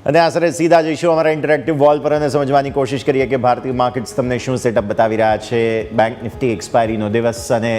અને આ સરે સીધા જઈશું અમારા ઇન્ટરેક્ટિવ વોલ પર અને સમજવાની કોશિશ કરીએ કે ભારતીય માર્કેટ્સ તમને શું સેટઅપ બતાવી રહ્યા છે. બેંક નિફ્ટી એક્સપાયરીનો દિવસ અને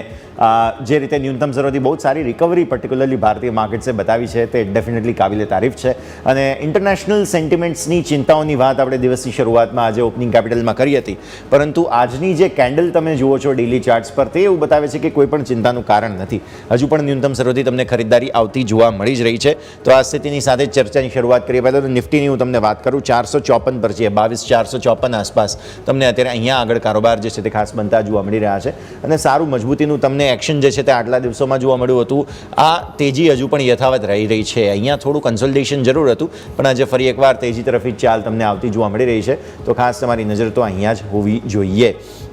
જે રીતે ન્યૂનતમ ઝરોથી બહુ સારી રિકવરી પર્ટિક્યુલરલી ભારતીય માર્કેટ્સે બતાવી છે તે ડેફિનેટલી કાબિલે તારીફ છે. અને ઇન્ટરનેશનલ સેન્ટિમેન્ટ્સની ચિંતાઓની વાત આપણે દિવસની શરૂઆતમાં આજે ઓપનિંગ કેપિટલમાં કરી હતી, પરંતુ આજની જે કેન્ડલ તમે જુઓ છો ડેલી ચાર્ટ્સ પર તે એવું બતાવે છે કે કોઈ પણ ચિંતાનું કારણ નથી. હજુ પણ ન્યૂનતમ ઝરોથી તમને ખરીદદારી આવતી જોવા મળી જ રહી છે. તો આ સ્થિતિની સાથે ચર્ચાની શરૂઆત કરીએ. પહેલાં તો નિફ્ટીની હું તમને વાત કરું, 454 પર છે, 22,454 આસપાસ તમને અત્યારે અહીંયા આગળ કારોબાર જે છે તે ખાસ બનતા જોવા મળી રહ્યા છે. અને સારું મજબૂતીનું તમને એક્શન જે છે તે આટલા દિવસોમાં જોવા મળ્યું હતું. આ તેજી હજુ પણ યથાવત રહી છે. અહીંયા થોડું કન્સોલિડેશન જરૂર હતું, પણ આજે ફરી એકવાર તેજી તરફી ચાલ તમને આવતી જોવા મળી રહી છે. તો ખાસ તમારી નજર તો અહીંયા જ હોવી જોઈએ.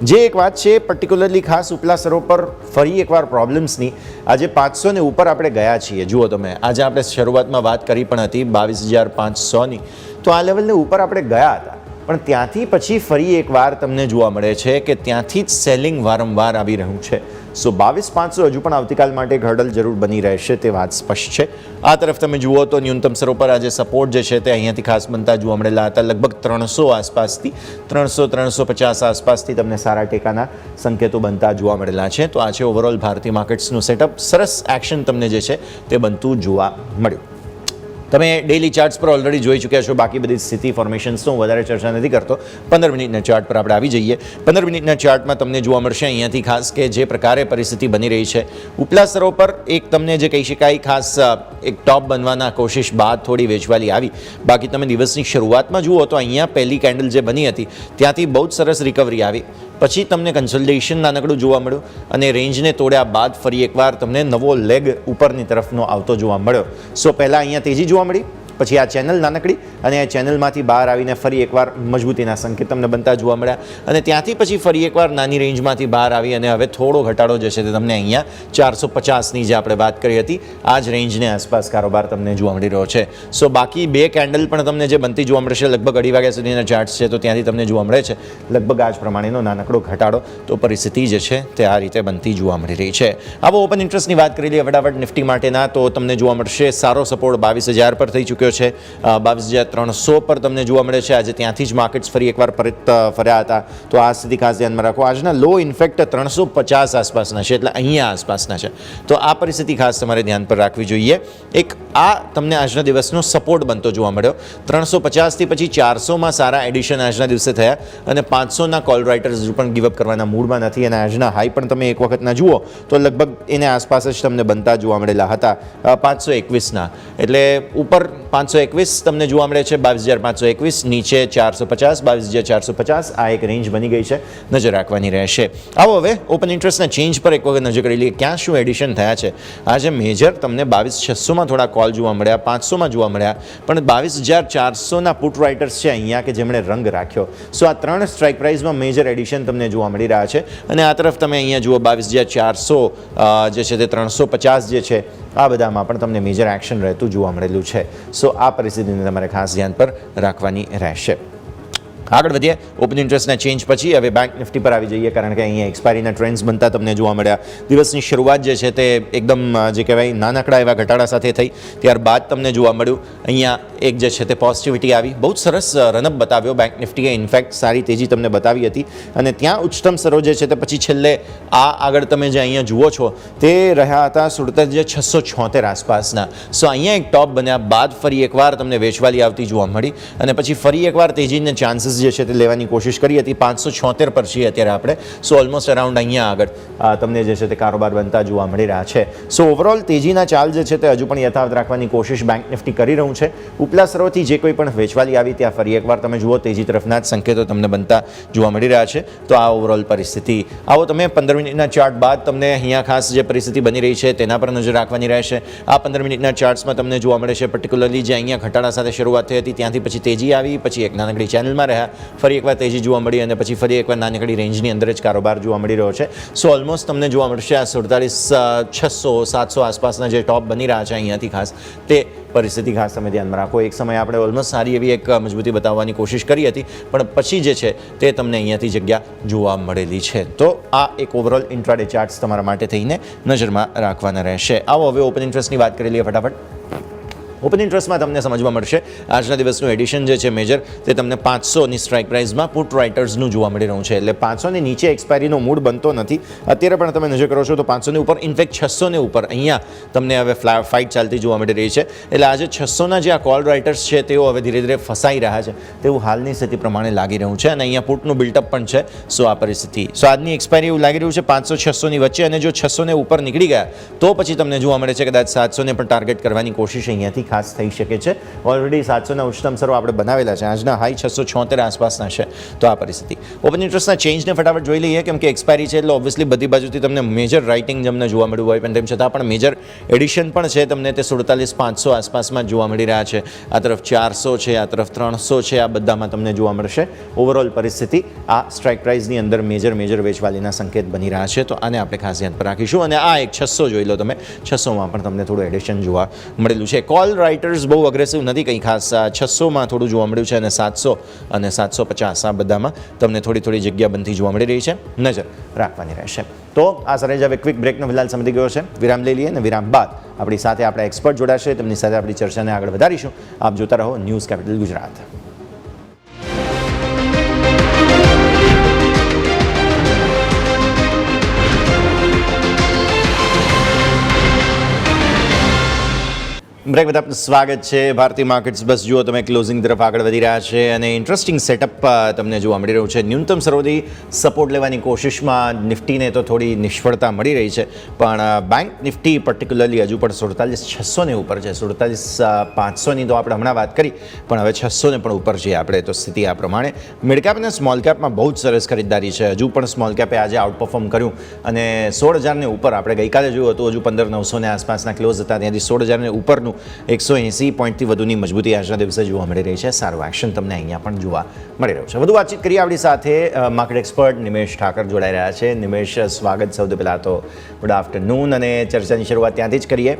જે એક વાત છે પર્ટિક્યુલરલી ખાસ ઉપલા સ્તરો પર ફરી એકવાર પ્રોબ્લેમ્સની, આજે 500 ને ઉપર આપણે ગયા છીએ. જુઓ તમે, આજે આપણે શરૂઆતમાં વાત કરી પણ હતી 22,500ની, તો આ લેવલને ઉપર આપણે ગયા હતા, પણ ત્યાંથી પછી ફરી એકવાર તમને જોવા મળે છે કે ત્યાંથી જ સેલિંગ વારંવાર આવી રહ્યું છે. સો 22,500 હજુ પણ આવતીકાલ માટે એક હર્ડલ જરૂર બની રહેશે, તે વાત સ્પષ્ટ છે. આ તરફ તમે જુઓ તો ન્યૂનતમ સ્તરો પર આજે સપોર્ટ જે છે તે અહીંયાથી ખાસ બનતા જોવા મળેલા હતા. લગભગ 300 આસપાસથી 300-350 આસપાસથી તમને સારા ટેકાના સંકેતો બનતા જોવા મળેલા છે. તો આ છે ઓવરઓલ ભારતીય માર્કેટ્સનું સેટઅપ. સરસ એક્શન તમને જે છે તે બનતું જોવા મળ્યું. તમે ડેલી ચાર્ટ્સ પર ઓલરેડી જોઈ ચૂક્યા છો. બાકી બધી સ્થિતિ ફોર્મેશન્સનો વધારે ચર્ચા નથી કરતો. 15 મિનિટના ચાર્ટ પર આપણે આવી જઈએ. 15 મિનિટના ચાર્ટમાં તમને જોવા મળશે અહીંયાથી ખાસ કે જે પ્રકારે પરિસ્થિતિ બની રહી છે. ઉપલા સ્તરો પર એક તમને જે કહી શકાય ખાસ એક ટોપ બનવાના કોશિશ બાદ થોડી વેચવાલી આવી. બાકી તમે દિવસની શરૂઆતમાં જુઓ તો અહીંયા પહેલી કેન્ડલ જે બની હતી ત્યાંથી બહુ જ સરસ રિકવરી આવી. પછી તમને કન્સોલિડેશન નાનકડું જોવા મળ્યું અને રેન્જને તોડ્યા બાદ ફરી એકવાર તમને નવો લેગ ઉપરની તરફનો આવતો જોવા મળ્યો. સો પહેલાં અહીંયા તેજી જોવા મળી, પછી આ ચેનલ નાનકડી, અને આ ચેનલમાંથી બહાર આવીને ફરી એકવાર મજબૂતીના સંકેત તમને બનતા જોવા મળ્યા. અને ત્યાંથી પછી ફરી એકવાર નાની રેન્જમાંથી બહાર આવી અને હવે થોડો ઘટાડો જે છે તે તમને અહીંયા 450ની જે આપણે વાત કરી હતી આ જ રેન્જની આસપાસ કારોબાર તમને જોવા મળી રહ્યો છે. સો બાકી બે કેન્ડલ પણ તમને જે બનતી જોવા મળશે લગભગ 2:30 વાગ્યા સુધીના ચાર્ટ્સ છે, તો ત્યાંથી તમને જોવા મળે છે લગભગ આ જ પ્રમાણેનો નાનકડો ઘટાડો. તો પરિસ્થિતિ જે છે તે આ રીતે બનતી જોવા મળી રહી છે. આવો ઓપન ઇન્ટરેસ્ટની વાત કરી લઈએ ફટાફટ નિફ્ટી માટેના, તો તમને જોવા મળશે સારો સપોર્ટ 22,000 પર થઈ ચૂક્યો છે. 22,300 પર તમને જોવા મળે છે. આજે ત્યાંથી જ માર્કેટ્સ ફરી એકવાર પરત ફર્યા હતા. તો આ સ્થિતિ ખાસ ધ્યાનમાં રાખો. આજના લો ઇનફેક્ટ 350 આસપાસના છે, એટલે અહીંયા આસપાસના છે. તો આ પરિસ્થિતિ ખાસ તમારે ધ્યાન પર રાખવી જોઈએ. એક આ તમને આજના દિવસનો સપોર્ટ બનતો જોવા મળ્યો. 350થી પછી 400માં સારા એડિશન આજના દિવસે થયા અને 500ના કોલ રાઇટર્સ હજુ પણ ગીવઅપ કરવાના મૂડમાં નથી. અને આજના હાઈ પણ તમે એક વખતના જુઓ તો લગભગ એને આસપાસ જ તમને બનતા જોવા મળેલા હતા 521ના. એટલે ઉપર 521 તમને જોવા મળે છે 22,521, નીચે 450, 22,450. આ એક રેન્જ બની ગઈ છે, નજર રાખવાની રહેશે. આવો હવે ઓપન ઇન્ટરેસ્ટના ચેન્જ પર એક વખત નજર કરી લઈએ ક્યાં શું એડિશન થયા છે. આજે મેજર તમને 22,600માં થોડા કોલ જોવા મળ્યા, 500માં જોવા મળ્યા, પણ 22,400ના પુટ રાઇટર્સ છે અહીંયા કે જેમણે રંગ રાખ્યો. સો આ ત્રણ સ્ટ્રાઇક પ્રાઇસમાં મેજર એડિશન તમને જોવા મળી રહ્યા છે. અને આ તરફ તમે અહીંયા જુઓ 22,400 જે છે તે 350 જે છે આ બધામાં પણ તમને મેજર એક્શન રહેતું જોવા મળેલું છે. સો આ પરિસ્થિતિને તમારે ખાસ ધ્યાન પર રાખવાની રહેશે. આગળ વધીએ ઓપન ઇન્ટરેસ્ટના ચેન્જ પછી હવે બેંક નિફ્ટી પર આવી જઈએ, કારણ કે અહીંયા એક્સપાયરીના ટ્રેન્ડ્સ બનતા તમને જોવા મળ્યા. દિવસની શરૂઆત જે છે તે એકદમ જે કહેવાય નાનકડા એવા ઘટાડા સાથે થઈ. ત્યારબાદ તમને જોવા મળ્યું અહીંયા એક જે છે તે પોઝિટિવિટી આવી. બહુ જ સરસ રનઅપ બતાવ્યો બેંક નિફ્ટીએ. ઇનફેક્ટ સારી તેજી તમને બતાવી હતી અને ત્યાં ઉચ્ચતમ સ્તરો જે છે તે પછી છેલ્લે આ આગળ તમે જે અહીંયા જુઓ છો તે રહ્યા હતા 67,676 આસપાસના. સો અહીંયા એક ટોપ બન્યા બાદ ફરી એકવાર તમને વેચવાલી આવતી જોવા મળી અને પછી ફરી એકવાર તેજીને ચાન્સીસ જે છે તે લેવાની કોશિશ કરી હતી. 576 પર છીએ અત્યારે આપણે. સો ઓલમોસ્ટ અરાઉન્ડ અહીંયા આગળ તમને જે છે તે કારોબાર બનતા જોવા મળી રહ્યા છે. સો ઓવરઓલ તેજીના ચાલ જે છે તે હજુ પણ યથાવત રાખવાની કોશિશ બેંક નિફ્ટી કરી રહ્યું છે. ઉપલા સ્તરોથી જે કોઈ પણ વેચવાલી આવી ત્યાં ફરી એકવાર તમે જુઓ તેજી તરફના જ સંકેતો તમને બનતા જોવા મળી રહ્યા છે. તો આ ઓવરઓલ પરિસ્થિતિ. આવો તમે 15 મિનિટના ચાર્ટ બાદ તમને અહીંયા ખાસ જે પરિસ્થિતિ બની રહી છે તેના પર નજર રાખવાની રહેશે. આ 15 મિનિટના ચાર્ટ્સમાં તમને જોવા મળે છે પર્ટિક્યુલરલી જે અહીંયા ઘટાડા સાથે શરૂઆત થઈ હતી ત્યાંથી પછી તેજી આવી, પછી એક નાનકડી ચેનલમાં રહ્યા, ફરી એકવાર તેજી જોવા મળી અને પછી ફરી એકવાર નાનકડી રેન્જની અંદર જ કારોબાર જોવા મળી રહ્યો છે. સો ઓલમોસ્ટ તમને જોવા મળશે આ 47,600-700 આસપાસના જે ટોપ બની રહ્યા છે અહીંયાથી ખાસ તે પરિસ્થિતિ ખાસ તમે ધ્યાનમાં રાખો. એક સમયે આપણે ઓલમોસ્ટ સારી એવી એક મજબૂતી બતાવવાની કોશિશ કરી હતી, પણ પછી જે છે તે તમને અહીંયાથી જગ્યા જોવા મળેલી છે. તો આ એક ઓવરઓલ ઇન્ટ્રાડે ચાર્ટ્સ તમારા માટે થઈને નજરમાં રાખવાના રહેશે. આવો હવે ઓપન ઇન્ટરેસ્ટની વાત કરી લઈએ ફટાફટ. ઓપન ઇન્ટરેસ્ટમાં તમને સમજવા મળશે આજના દિવસનું એડિશન જે છે મેજર તે તમને 500ની સ્ટ્રાઇક પ્રાઇસમાં પુટ રાઇટર્સનું જોવા મળી રહ્યું છે. એટલે 500ની નીચે એક્સપાયરીનો મૂડ બનતો નથી. અત્યારે પણ તમે નજર કરો છો તો 500ની ઉપર, ઇનફેક્ટ 600ની ઉપર અહીંયા તમને હવે ફાઇટ ચાલતી જોવા મળી રહી છે. એટલે આજે 600ના જે આ કોલ રાઇટર્સ છે તેઓ હવે ધીરે ધીરે ફસાઈ રહ્યા છે તેવું હાલની સ્થિતિ પ્રમાણે લાગી રહ્યું છે. અને અહીંયા પુટનું બિલ્ટઅપ પણ છે. સો આ પરિસ્થિતિ, સો આજની એક્સપાયરી એવું લાગી રહ્યું છે 500-600ની વચ્ચે. અને જો 600ને ઉપર નીકળી ગયા તો પછી તમને જોવા મળે છે કદાચ 700ને પણ ટાર્ગેટ કરવાની કોશિશ અહીંયાથી ખાસ થઈ શકે છે. ઓલરેડી 700ના ઉચ્ચતમ સ્તરો આપણે બનાવેલા છે. આજના હાઈ 676 આસપાસના છે. તો આ પરિસ્થિતિ, ઓપન ઇન્ટરેસ્ટના ચેન્જને ફટાફટ જોઈ લઈએ કેમ કે એક્સપાયરી છે એટલે ઓબ્વિયસલી બધી બાજુથી તમને મેજર રાઇટિંગ તમને જોવા મળ્યું હોય પણ તેમ છતાં પણ મેજર એડિશન પણ છે તમને તે 47-500 આસપાસમાં જોવા મળી રહ્યા છે. આ તરફ 400 છે, આ તરફ 300 છે, આ બધામાં તમને જોવા મળશે. ઓવરઓલ પરિસ્થિતિ આ સ્ટ્રાઇક પ્રાઇસની અંદર મેજર વેચવાલીના સંકેત બની રહ્યા છે. તો આને આપણે ખાસ ધ્યાન પર રાખીશું. અને આ એક 600 જોઈ લો તમે, 600માં પણ તમને થોડું એડિશન જોવા મળેલું છે. કોલ રાઇટર્સ બહુ અગ્રેસિવ નથી કંઈ ખાસ. 600માં થોડું જોવા મળ્યું છે અને 700 અને 750 આ બધામાં તમને થોડી જગ્યા બનતી જોવા મળી રહી છે. નજર રાખવાની રહેશે. તો આ સરે હવે ક્વિક બ્રેકનો ફિલહાલ સમજી ગયો છે. વિરામ લઈ લઈએ અને વિરામ બાદ આપણી સાથે આપણા એક્સપર્ટ જોડાશે. તેમની સાથે આપણી ચર્ચાને આગળ વધારીશું. આપ જોતા રહો ન્યૂઝ કેપિટલ ગુજરાત. બ્રેક બાદ આપનું સ્વાગત છે. ભારતીય માર્કેટ્સ બસ જુઓ તમે ક્લોઝિંગ તરફ આગળ વધી રહ્યા છે અને ઇન્ટરેસ્ટિંગ સેટઅપ તમને જોવા મળી રહ્યું છે. ન્યૂનતમ સરોથી સપોર્ટ લેવાની કોશિશમાં નિફ્ટીને તો થોડી નિષ્ફળતા મળી રહી છે પણ બેંક નિફ્ટી પર્ટિક્યુલરલી હજુ પણ 47,600ની ઉપર છે. 47,500ની તો આપણે હમણાં વાત કરી પણ હવે 600ને પણ ઉપર છીએ આપણે. તો સ્થિતિ આ પ્રમાણે. મિડ કેપ અને સ્મોલ કેપમાં બહુ જ સરસ ખરીદદારી છે. હજુ પણ સ્મોલ કેપે આજે આઉટ પરફોર્મ કર્યું અને 16,000ને ઉપર આપણે ગઈકાલે જોયું હતું હજુ 15,900ને આસપાસના ક્લોઝ હતા. ત્યાંથી 16,000ને ઉપરનું 180 પોઈન્ટથી વધુની મજબૂતી આજના દિવસે જોવા મળી રહી છે. સારું એક્શન તમને અહીંયા પણ જોવા મળી રહ્યું છે. વધુ વાતચીત કરીએ આપણી સાથે માર્કેટ એક્સપર્ટ નિમેશ ઠાકર જોડાઈ રહ્યા છે. નિમેશ, સ્વાગત. સૌથી પહેલાં તો ગુડ આફ્ટરનૂન અને ચર્ચાની શરૂઆત ત્યાંથી જ કરીએ.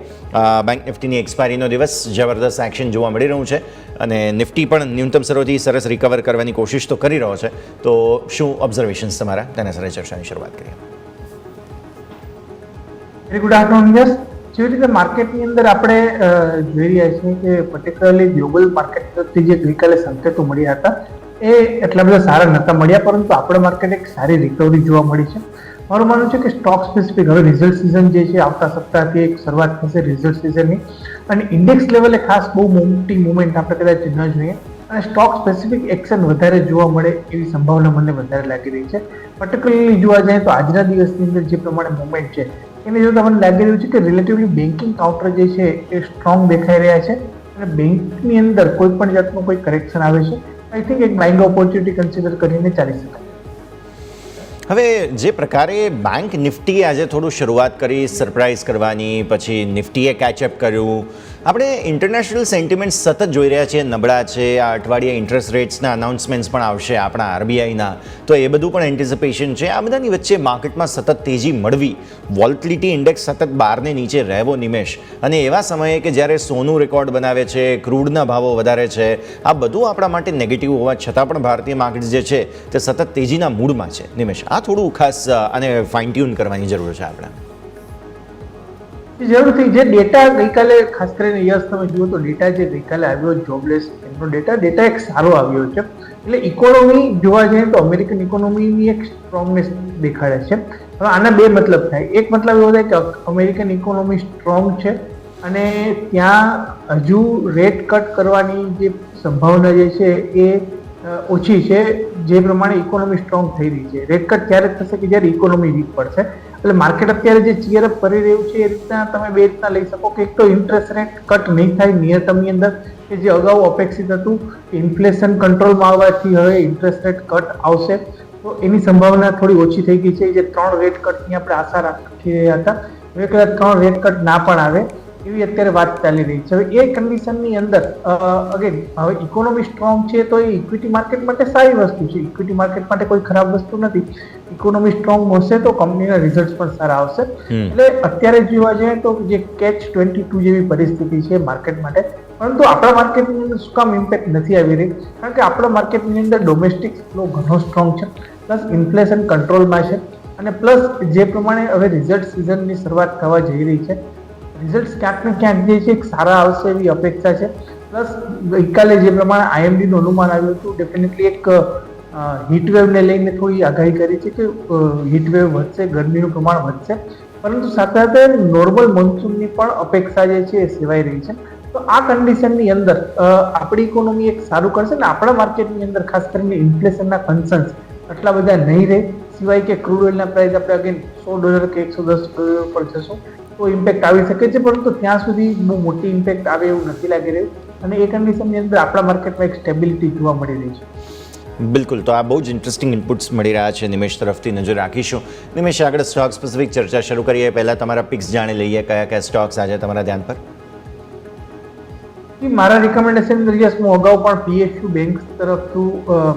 બેંક નિફ્ટીની એક્સપાયરીનો દિવસ, જબરદસ્ત એક્શન જોવા મળી રહ્યું છે અને નિફ્ટી પણ ન્યૂનતમ સ્તરોથી સરસ રિકવર કરવાની કોશિશ તો કરી રહ્યો છે. તો શું ઓબ્ઝર્વેશન્સ તમારા તેના સાથે ચર્ચાની શરૂઆત કરીએ. Very good afternoon. યસ, જેવી રીતે માર્કેટની અંદર આપણે જોઈ રહ્યા છીએ કે પર્ટિક્યુલરલી ગ્લોબલ માર્કેટ તરફથી જે ગઈકાલે સંકેતો મળ્યા હતા એ એટલા બધા સારા નહોતા મળ્યા પરંતુ આપણા માર્કેટ એક સારી રિકવરી જોવા મળી છે. મારું માનવું છે કે સ્ટોક સ્પેસિફિક હવે રિઝલ્ટ સિઝન જે છે આવતા સપ્તાહથી એક શરૂઆત થશે રિઝલ્ટ સિઝનની અને ઇન્ડેક્સ લેવલે ખાસ બહુ મોટી મુવમેન્ટ આપણે કદાચ ન જોઈએ અને સ્ટોક સ્પેસિફિક એક્શન વધારે જોવા મળે એવી સંભાવના મને વધારે લાગી રહી છે. પર્ટિક્યુલરલી જોવા જાય તો આજના દિવસની અંદર જે પ્રમાણે મુવમેન્ટ છે એને જોતા મને લાગી રહ્યું છે કે રિલેટિવલી બેન્કિંગ કાઉન્ટર જે છે એ સ્ટ્રોંગ દેખાઈ રહ્યા છે અને બેંકની અંદર કોઈ પણ જાતનું કોઈ કરેક્શન આવે છે આઈ થિંક એક બાઇંગ ઓપોર્ચ્યુનિટી કન્સિડર કરીને ચાલી શકાય. હવે જે પ્રકારે બેંક નિફ્ટીએ આજે થોડું શરૂઆત કરી સરપ્રાઇઝ કરવાની, પછી નિફ્ટીએ કેચઅપ કર્યું. આપણે ઇન્ટરનેશનલ સેન્ટિમેન્ટ સતત જોઈ રહ્યા છીએ નબળા છે. આ અઠવાડિયે ઇન્ટરેસ્ટ રેટ્સના અનાઉન્સમેન્ટ્સ પણ આવશે આપણા આરબીઆઈના, તો એ બધું પણ એન્ટિસિપેશન છે. આ બધાની વચ્ચે માર્કેટમાં સતત તેજી મળવી, વોલેટિલિટી ઇન્ડેક્સ સતત 12ને નીચે રહેવો નિમેશ, અને એવા સમયે કે જ્યારે સોનું રેકોર્ડ બનાવે છે, ક્રૂડના ભાવો વધારે છે, આ બધું આપણા માટે નેગેટિવ હોવા છતાં પણ ભારતીય માર્કેટ જે છે તે સતત તેજીના મૂડમાં છે. નિમેશ, આ થોડું ખાસ આને ફાઇન ટ્યુન કરવાની જરૂર છે આપણે. જરૂરથી જે ડેટા ગઈકાલે ખાસ કરીને યસ તમે જુઓ તો ડેટા જે ગઈકાલે આવ્યો જોબલેસ એનો ડેટા એક સારો આવ્યો છે. એટલે ઇકોનોમી જોવા જઈએ તો અમેરિકન ઇકોનોમીની એક સ્ટ્રોંગનેસ દેખાડે છે. હવે આના બે મતલબ થાય. એક મતલબ એવો થાય કે અમેરિકન ઇકોનોમી સ્ટ્રોંગ છે અને ત્યાં હજુ રેટ કટ કરવાની જે સંભાવના જે છે એ ઓછી છે. જે પ્રમાણે ઇકોનોમી સ્ટ્રોંગ થઈ રહી છે. રેટ કટ ત્યારે થશે કે જ્યારે ઇકોનોમી વીક પડશે. એટલે માર્કેટ અત્યારે જે ચીયરઅપ કરી રહ્યું છે એ રીતના તમે બે રીતના લઈ શકો કે એક તો ઇન્ટરેસ્ટ રેટ કટ નહીં થાય નિયર ટર્મની અંદર કે જે અગાઉ અપેક્ષિત હતું કે ઇન્ફ્લેશન કંટ્રોલમાં આવવાથી હવે ઇન્ટરેસ્ટ રેટ કટ આવશે તો એની સંભાવના થોડી ઓછી થઈ ગઈ છે. જે 3 રેટ કટની આપણે આશા રાખી રહ્યા હતા હવે કદાચ 3 રેટ કટ ના પણ આવે એવી અત્યારે વાત ચાલી રહી છે. હવે એ કન્ડિશનની અંદર અગેન હવે ઇકોનોમી સ્ટ્રોંગ છે તો એ ઇક્વિટી માર્કેટ માટે સારી વસ્તુ છે. ઇક્વિટી માર્કેટ માટે કોઈ ખરાબ વસ્તુ નથી. ઇકોનોમી સ્ટ્રોંગ હશે તો કંપનીના રિઝલ્ટ પણ સારા આવશે. એટલે અત્યારે જોવા જઈએ તો જે કેચ 22 જેવી પરિસ્થિતિ છે માર્કેટ માટે, પરંતુ આપણા માર્કેટની અંદર શું કામ ઇમ્પેક્ટ નથી આવી રહી? કારણ કે આપણા માર્કેટની અંદર ડોમેસ્ટિક ફ્લો ઘણો સ્ટ્રોંગ છે, પ્લસ ઇન્ફ્લેશન કંટ્રોલમાં છે અને પ્લસ જે પ્રમાણે હવે રિઝલ્ટ સિઝનની શરૂઆત થવા જઈ રહી છે રિઝલ્ટ ક્યાંક ને ક્યાંક જે છે એક સારા આવશે એવી અપેક્ષા છે. પ્લસ ગઈકાલે જે પ્રમાણે આઈએમડીનું અનુમાન આવ્યું હતું, ડેફિનેટલી એક હીટવેવને લઈને થોડી આગાહી કરી છે કે હીટવેવ વધશે, ગરમીનું પ્રમાણ વધશે, પરંતુ સાથે સાથે નોર્મલ મોન્સૂનની પણ અપેક્ષા જે છે એ સેવાઈ રહી છે. તો આ કન્ડિશનની અંદર આપણી ઇકોનોમી એક સારું કરશે ને આપણા માર્કેટની અંદર ખાસ કરીને ઇન્ફ્લેશનના કન્સર્ન્સ આટલા બધા નહીં રહે, સિવાય કે ક્રૂડ ઓઇલના પ્રાઇસ આપણે અગેન $100 કે $110 પર જશું તો ઇમ્પેક્ટ આવી શકે છે, પરંતુ ત્યાં સુધી બહુ મોટી ઇમ્પેક્ટ આવે એવું નથી લાગી રહ્યું અને એ કન્ડિશનની અંદર આપણા માર્કેટમાં એક સ્ટેબિલિટી જોવા મળી રહી છે. બિલકુલ, તો આ બહુ જ ઇન્ટરેસ્ટિંગ ઇનપુટ્સ મળી રહ્યા છે. નિમેશ તરફથી નજર રાખીશું. નિમેશ, આગળ સ્ટોક સ્પેસિફિક ચર્ચા શરૂ કરીએ પહેલાં તમારા પિક્સ જાણી લઈએ. કયા કયા સ્ટોક્સ આજે તમારા ધ્યાન પર? મારા રિકમેન્ડેશન યસ, હું અગાઉ પણ PSU બેંક તરફથી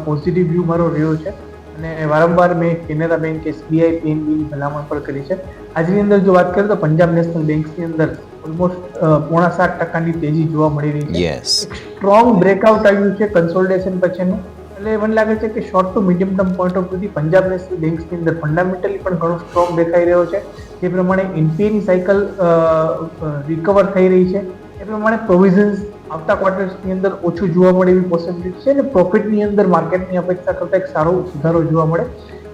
પોઝિટિવ વ્યૂ મારો રહ્યો છે અને વારંવાર મેં કેનેરા બેંક, SBI, PNB ની ભલામણ પણ કરી છે. આજની અંદર જો વાત કરીએ તો પંજાબ નેશનલ બેંકની અંદર ઓલમોસ્ટ 7.5% તેજી જોવા મળી રહી છે. એક સ્ટ્રોંગ બ્રેકઆઉટ આવ્યું છે કન્સોલિડેશન પછીનું, એટલે મને લાગે છે કે short to medium term point of વ્યૂથી પંજાબ નેશનલ બેંકની અંદર ફંડામેન્ટલી પણ ઘણો સ્ટ્રોંગ દેખાઈ રહ્યો છે. જે પ્રમાણે NPAની સાયકલ રિકવર થઈ રહી છે એ પ્રમાણે પ્રોવિઝન્સ આવતા ક્વાર્ટર્સની અંદર ઓછું જોવા મળે એવી પોસિબિલિટી છે અને પ્રોફિટની અંદર માર્કેટની અપેક્ષા કરતાં એક સારો સુધારો જોવા મળે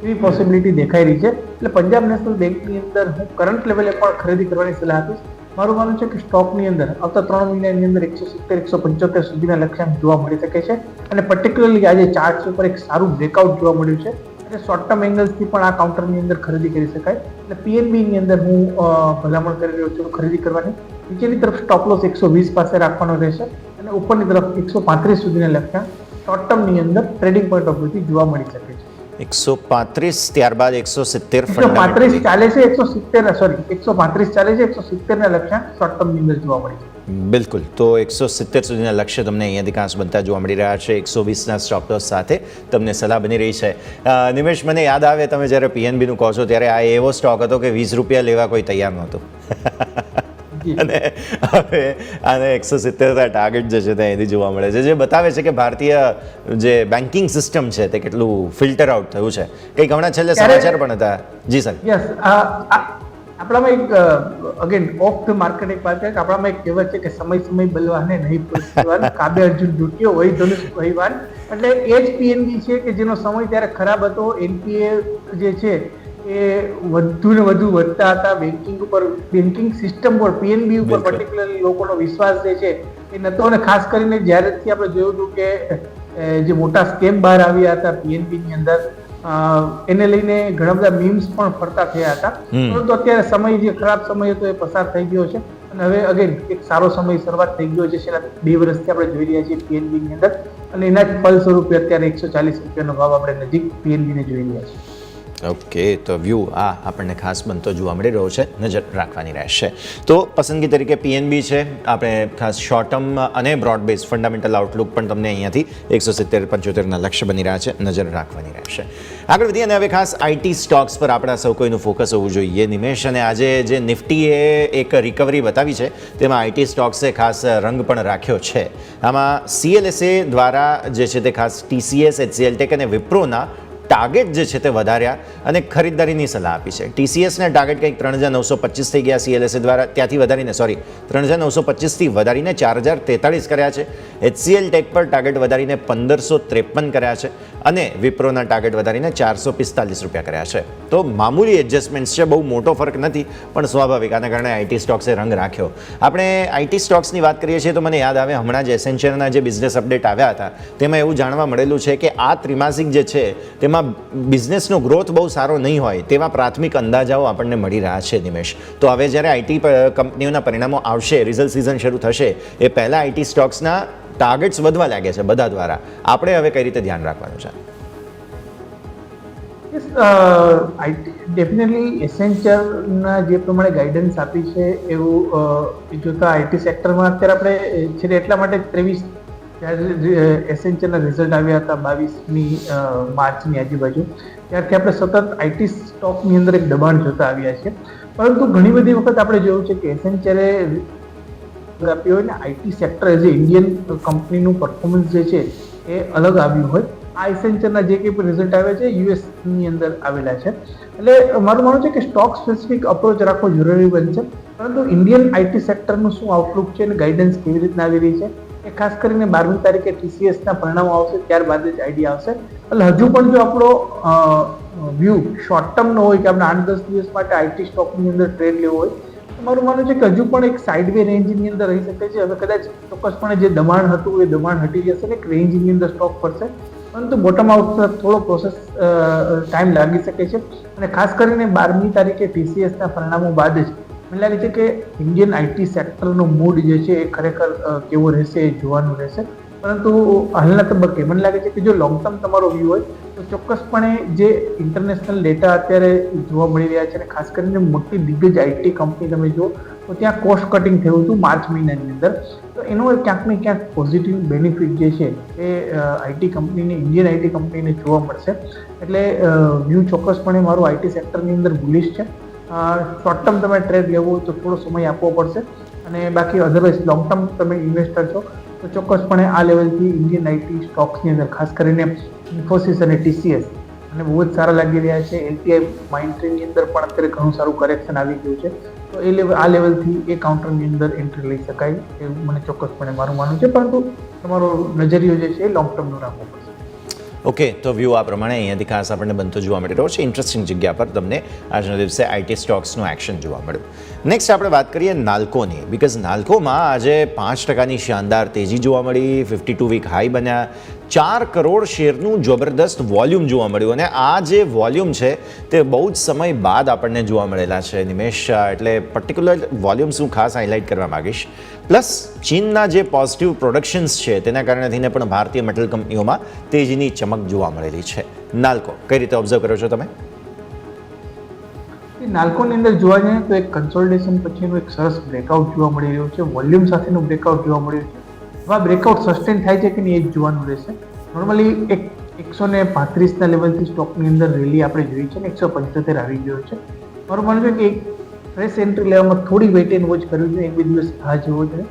એવી પોસિબિલિટી દેખાઈ રહી છે. એટલે પંજાબ નેશનલ બેંકની અંદર હું કરંટ લેવલે પણ ખરીદી કરવાની સલાહ આપીશ. મારું માનવું છે કે સ્ટોકની અંદર આવતા 3 મહિનાની અંદર 170-175 સુધીના લક્ષ્યાંક જોવા મળી શકે છે અને પર્ટિક્યુલરલી આજે ચાર્ટ્સ ઉપર એક સારું બ્રેકઆઉટ જોવા મળ્યું છે એટલે શોર્ટ ટર્મ એંગલ્સથી પણ આ કાઉન્ટરની અંદર ખરીદી કરી શકાય. એટલે PNBની અંદર હું ભલામણ કરી રહ્યો છું ખરીદી કરવાની. નીચેની તરફ સ્ટોપ લોસ 120 પાસે રાખવાનો રહેશે અને ઉપરની તરફ 135 સુધીના લક્ષ્યાંક શોર્ટ ટર્મની અંદર ટ્રેડિંગ પોઈન્ટ ઓફ વ્યૂથી જોવા મળી શકે છે. 135, ત્યારબાદ 170 135 ચાલે છે, 135 ચાલે છે, 170 ના લક્ષ્યાંક શોર્ટ ટર્મની અંદર જોવા મળી છે. બિલકુલ, તો 170 સુધીના લક્ષ્ય તમને અહીંયાથી ખાસ બનતા જોવા મળી રહ્યા છે. 120ના સ્ટોપ લોસ સાથે તમને સલાહ બની રહી છે. નિમેશ, મને યાદ આવે તમે જ્યારે PNBનું કહો છો ત્યારે આ એવો સ્ટોક હતો કે ₹20 લેવા કોઈ તૈયાર નહોતું અને હવે આને 170 ટાર્ગેટ જે છે તે અહીંથી જોવા મળે છે, જે બતાવે છે કે ભારતીય જે બેન્કિંગ સિસ્ટમ છે તે કેટલું ફિલ્ટર આઉટ થયું છે. કંઈક હમણાં છેલ્લે સમાચાર પણ હતા. જી સર. યસ, આપણામાં એક અગેન ઓફ ધ માર્કેટ એક વાત છે કે આપણામાં એક કહેવત છે કે સમય બલવાને નહીં પૂછવાનું, કાબે અર્જુન ડૂટ્યો વહી ધનુષ વહીવાન. એટલે એ જ PNB છે કે જેનો સમય ત્યારે ખરાબ હતો. NPA જે છે એ વધુ ને વધુ વધતા હતા બેન્કિંગ ઉપર, બેન્કિંગ સિસ્ટમ પર, PNB ઉપર પર્ટિક્યુલરલી લોકોનો વિશ્વાસ જે છે એ નતો અને ખાસ કરીને જ્યારેથી આપણે જોયું હતું કે જે મોટા સ્કેમ બહાર આવ્યા હતા PNBની અંદર એને લઈને ઘણા બધા મીમ્સ પણ ફરતા થયા હતા, પરંતુ અત્યારે સમય જે ખરાબ સમય હતો એ પસાર થઈ ગયો છે અને હવે અગેન એક સારો સમય શરૂઆત થઈ ગયો છે. છેલ્લા 2 વર્ષથી આપણે જોઈ રહ્યા છીએ PNBની અંદર અને એના જ ફલ સ્વરૂપે અત્યારે ₹140 ભાવ આપણે નજીક PNBને જોઈ રહ્યા છીએ. ઓકે, તો વ્યૂ આ આપણને ખાસ બનતો જોવા મળી રહ્યો છે, નજર રાખવાની રહેશે. તો પસંદગી તરીકે PNB છે. આપણે ખાસ શોર્ટ ટર્મ અને બ્રોડ બેઝ ફંડામેન્ટલ આઉટલુક પણ તમને અહીંયાથી 170-75ના લક્ષ્ય બની રહ્યા છે, નજર રાખવાની રહેશે. આગળ વધીએ અને હવે ખાસ IT સ્ટોક્સ પર આપણા સૌ કોઈનું ફોકસ હોવું જોઈએ. નિમેશ, અને આજે જે નિફ્ટીએ એક રિકવરી બતાવી છે તેમાં IT સ્ટોક્સે ખાસ રંગ પણ રાખ્યો છે. આમાં CLSA દ્વારા જે છે તે ખાસ TCS, HCL Tech અને વિપ્રોના ટાર્ગેટ જે છે તે વધાર્યા અને ખરીદદારીની સલાહ આપી છે. TCSના ટાર્ગેટ કંઈક 3,925 થઈ ગયા, CLSA દ્વારા ત્યાંથી વધારીને 3,925થી વધારીને 4,043 કર્યા છે. HCL Tech પર ટાર્ગેટ વધારીને 1,553 કર્યા છે અને વિપ્રોના ટાર્ગેટ વધારીને ₹445 કર્યા છે. તો મામૂલી એડજસ્ટમેન્ટ્સ છે, બહુ મોટો ફરક નથી, પણ સ્વાભાવિક આના કારણે IT સ્ટોક્સે રંગ રાખ્યો. આપણે IT સ્ટોક્સની વાત કરીએ છીએ તો મને યાદ આવે હમણાં જ એસેન્ચરના જે બિઝનેસ અપડેટ આવ્યા હતા તેમાં એવું જાણવા મળેલું છે કે આ ત્રિમાસિક જે છે તેમાં બિઝનેસનો ગ્રોથ બહુ સારો નહીં હોય તેવા પ્રાથમિક અંદાજાઓ આપણને મળી રહ્યા છે. નિમેશ, તો હવે જ્યારે IT કંપનીઓના પરિણામો આવશે, રિઝલ્ટ સિઝન શરૂ થશે એ પહેલાં IT સ્ટોક્સના ટાર્ગેટ્સ વધવા લાગે છે બધા દ્વારા. આપણે હવે કઈ રીતે ધ્યાન રાખવાનું છે? ડેફિનેટલી એસેન્ચરના જે પ્રમાણે ગાઈડન્સ આપી છે એવું જોતા IT સેક્ટરમાં અત્યારે આપણે છે એટલા માટે 23 જ્યારે એસેન્ચરના રિઝલ્ટ આવ્યા હતા 22મી માર્ચની આજુબાજુ, ત્યારથી આપણે સતત IT સ્ટોકની અંદર એક દબાણ જોતા આવ્યા છે. પરંતુ ઘણી બધી વખત આપણે જોયું છે કે એસેન્ચરે આપ્યું હોય ને IT sector as a Indian કંપનીનું પરફોર્મન્સ જે છે એ અલગ આવ્યું હોય આ એસેન્ચરના જે કંઈ પણ રિઝલ્ટ આવે છે યુએસની અંદર આવેલા છે. એટલે મારું માનવું છે કે સ્ટોક સ્પેસિફિક અપ્રોચ રાખવો જરૂરી બનશે, પરંતુ ઇન્ડિયન આઈટી સેક્ટરનું શું આઉટલુક છે અને ગાઈડન્સ કેવી રીતના આવી રહી છે એ ખાસ કરીને 12મી તારીખે TCSના પરિણામો આવશે ત્યારબાદ જ આઈડિયા આવશે. એટલે હજુ પણ જો આપણો વ્યૂ શોર્ટ ટર્મનો હોય કે આપણે 8-10 દિવસ માટે આઈટી સ્ટોકની અંદર ટ્રેડ લેવો હોય તો મારું માનવું છે કે હજુ પણ એક સાઇડવે રેન્જની અંદર રહી શકે છે. હવે કદાચ ચોક્કસપણે જે દબાણ હતું એ દબાણ હટી જશે ને એક રેન્જની અંદર સ્ટોક પડશે, પરંતુ બોટમ આઉટ તરફ થોડો પ્રોસેસ ટાઈમ લાગી શકે છે. અને ખાસ કરીને 12મી તારીખે TCSના પરિણામો બાદ જ મને લાગે છે કે ઇન્ડિયન આઈટી સેક્ટરનો મૂડ જે છે એ ખરેખર કેવો રહેશે એ જોવાનું રહેશે. પરંતુ હાલના તબક્કે મને લાગે છે કે જો લોંગ ટર્મ તમારો વ્યૂ હોય તો ચોક્કસપણે જે ઇન્ટરનેશનલ ડેટા અત્યારે જોવા મળી રહ્યા છે અને ખાસ કરીને મોટી દિગ્ગજ આઈટી કંપની તમે જુઓ તો ત્યાં કોસ્ટ કટિંગ થયું હતું માર્ચ મહિનાની અંદર. તો એનો ક્યાંક ને ક્યાંક પોઝિટિવ બેનિફિટ જે છે એ આઈટી કંપનીને ઇન્ડિયન આઈટી કંપનીને જોવા મળશે. એટલે વ્યૂ ચોક્કસપણે મારું આઈટી સેક્ટરની અંદર બુલિશ છે. શોર્ટ ટર્મ તમે ટ્રેડ લેવો હોય તો થોડો સમય આપવો પડશે, અને બાકી અધરવાઇઝ લોંગ ટર્મ તમે ઇન્વેસ્ટર છો તો ચોક્કસપણે આ લેવલથી ઇન્ડિયન આઈટી સ્ટોક્સની અંદર ખાસ કરીને ઇન્ફોસિસ અને TCS અને બહુ જ સારા લાગી રહ્યા છે. LTI માઇન્ડટ્રીની અંદર પણ અત્યારે ઘણું સારું કરેક્શન આવી ગયું છે, તો આ લેવલથી એ કાઉન્ટરની અંદર એન્ટ્રી લઈ શકાય એવું મને ચોક્કસપણે મારું માનવું છે. પરંતુ તમારો નજરિયો જે છે એ લોંગ ટર્મનો રાખવો પડશે. ઓકે, તો વ્યૂ આ પ્રમાણે અહીંયાથી ખાસ આપણને બનતો જોવા મળી રહ્યો છે. ઇન્ટરેસ્ટિંગ જગ્યા પર તમને આજના દિવસે આઈટી સ્ટોક્સનું એક્શન જોવા મળ્યું. નેક્સ્ટ આપણે વાત કરીએ નાલ્કોની, બિકોઝ નાલ્કોમાં આજે 5%ની શાનદાર તેજી જોવા મળી, 52 વીક હાઈ બન્યા, 4 કરોડ શેરનું જબરદસ્ત વોલ્યુમ જોવા મળ્યું. અને આ જે વોલ્યુમ છે તે બહુ જ સમય બાદ આપણને જોવા મળેલા છે નિમેશ. એટલે પર્ટિક્યુલર વોલ્યુમ્સ હું ખાસ હાઇલાઇટ કરવા માગીશ. પ્લસ ચીનના જે પોઝિટિવ પ્રોડક્શન્સ છે તેના કારણે થઈને પણ ભારતીય મેટલ કંપનીઓમાં તેજીની ચમક જોવા મળેલી છે. નાલ્કો કઈ રીતે ઓબ્ઝર્વ કરો છો તમે? નાલ્કોની અંદર જોવા જઈએ તો એક કન્સોલિડેશન પછીનું એક સરસ બ્રેકઆઉટ જોવા મળી રહ્યું છે, વોલ્યુમ સાથેનું બ્રેકઆઉટ જોવા મળી રહ્યું છે. હવે આ બ્રેકઆઉટ સસ્ટેન થાય છે કે નહીં એ જ જોવાનું રહેશે. નોર્મલી એક 135ના લેવલથી સ્ટોકની અંદર રેલી આપણે જોઈ છે ને 175 આવી ગયો છે. મારું માનવું છે કે ફ્રેશ એન્ટ્રી લેવામાં થોડી વેઇટ એન્ડ વોચ કરવી જોઈએ, 1-2 દિવસ રાહ જોવો જોઈએ.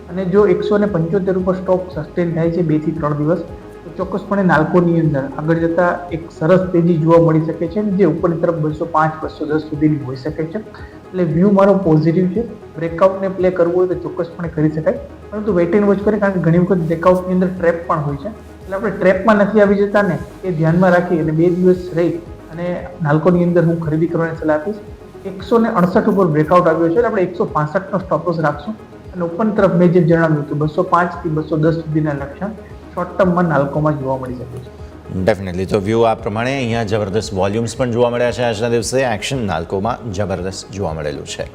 અને જો 175 ઉપર સ્ટોક સસ્ટેન થાય છે 2 થી 3 દિવસ તો ચોક્કસપણે નાલ્કોની અંદર આગળ જતા એક સરસ તેજી જોવા મળી શકે છે, જે ઉપરની તરફ 205-210 સુધીની હોઈ શકે છે. એટલે વ્યૂ મારો પોઝિટિવ છે. બ્રેકઆઉટને પ્લે કરવું હોય તો ચોક્કસપણે કરી શકાય, પરંતુ વેઇટ એન્ડ વોચ કરીએ, કારણ કે ઘણી વખત બ્રેકઆઉટની અંદર ટ્રેપ પણ હોય છે. એટલે આપણે ટ્રેપમાં નથી આવી જતા ને એ ધ્યાનમાં રાખી અને 2 દિવસ રહી અને નાલ્કોની અંદર હું ખરીદી કરવાની સલાહ આપીશ. 168 ઉપર બ્રેકઆઉટ આવ્યો છે, આપણે 165નો સ્ટોપ લોસ રાખશું અને ઉપરની તરફ મેં જે જણાવ્યું હતું 205 થી 210 સુધીના લક્ષણ શોર્ટ ટર્મમાં નાલ્કોમાં જોવા મળી શકે છે. ડેફિનેટલી. તો વ્યૂ આ પ્રમાણે અહીંયા જબરદસ્ત વોલ્યુમ્સ પણ જોવા મળ્યા છે આજના દિવસે. એક્શન નાલ્કોમાં જબરદસ્ત જોવા મળેલું છે.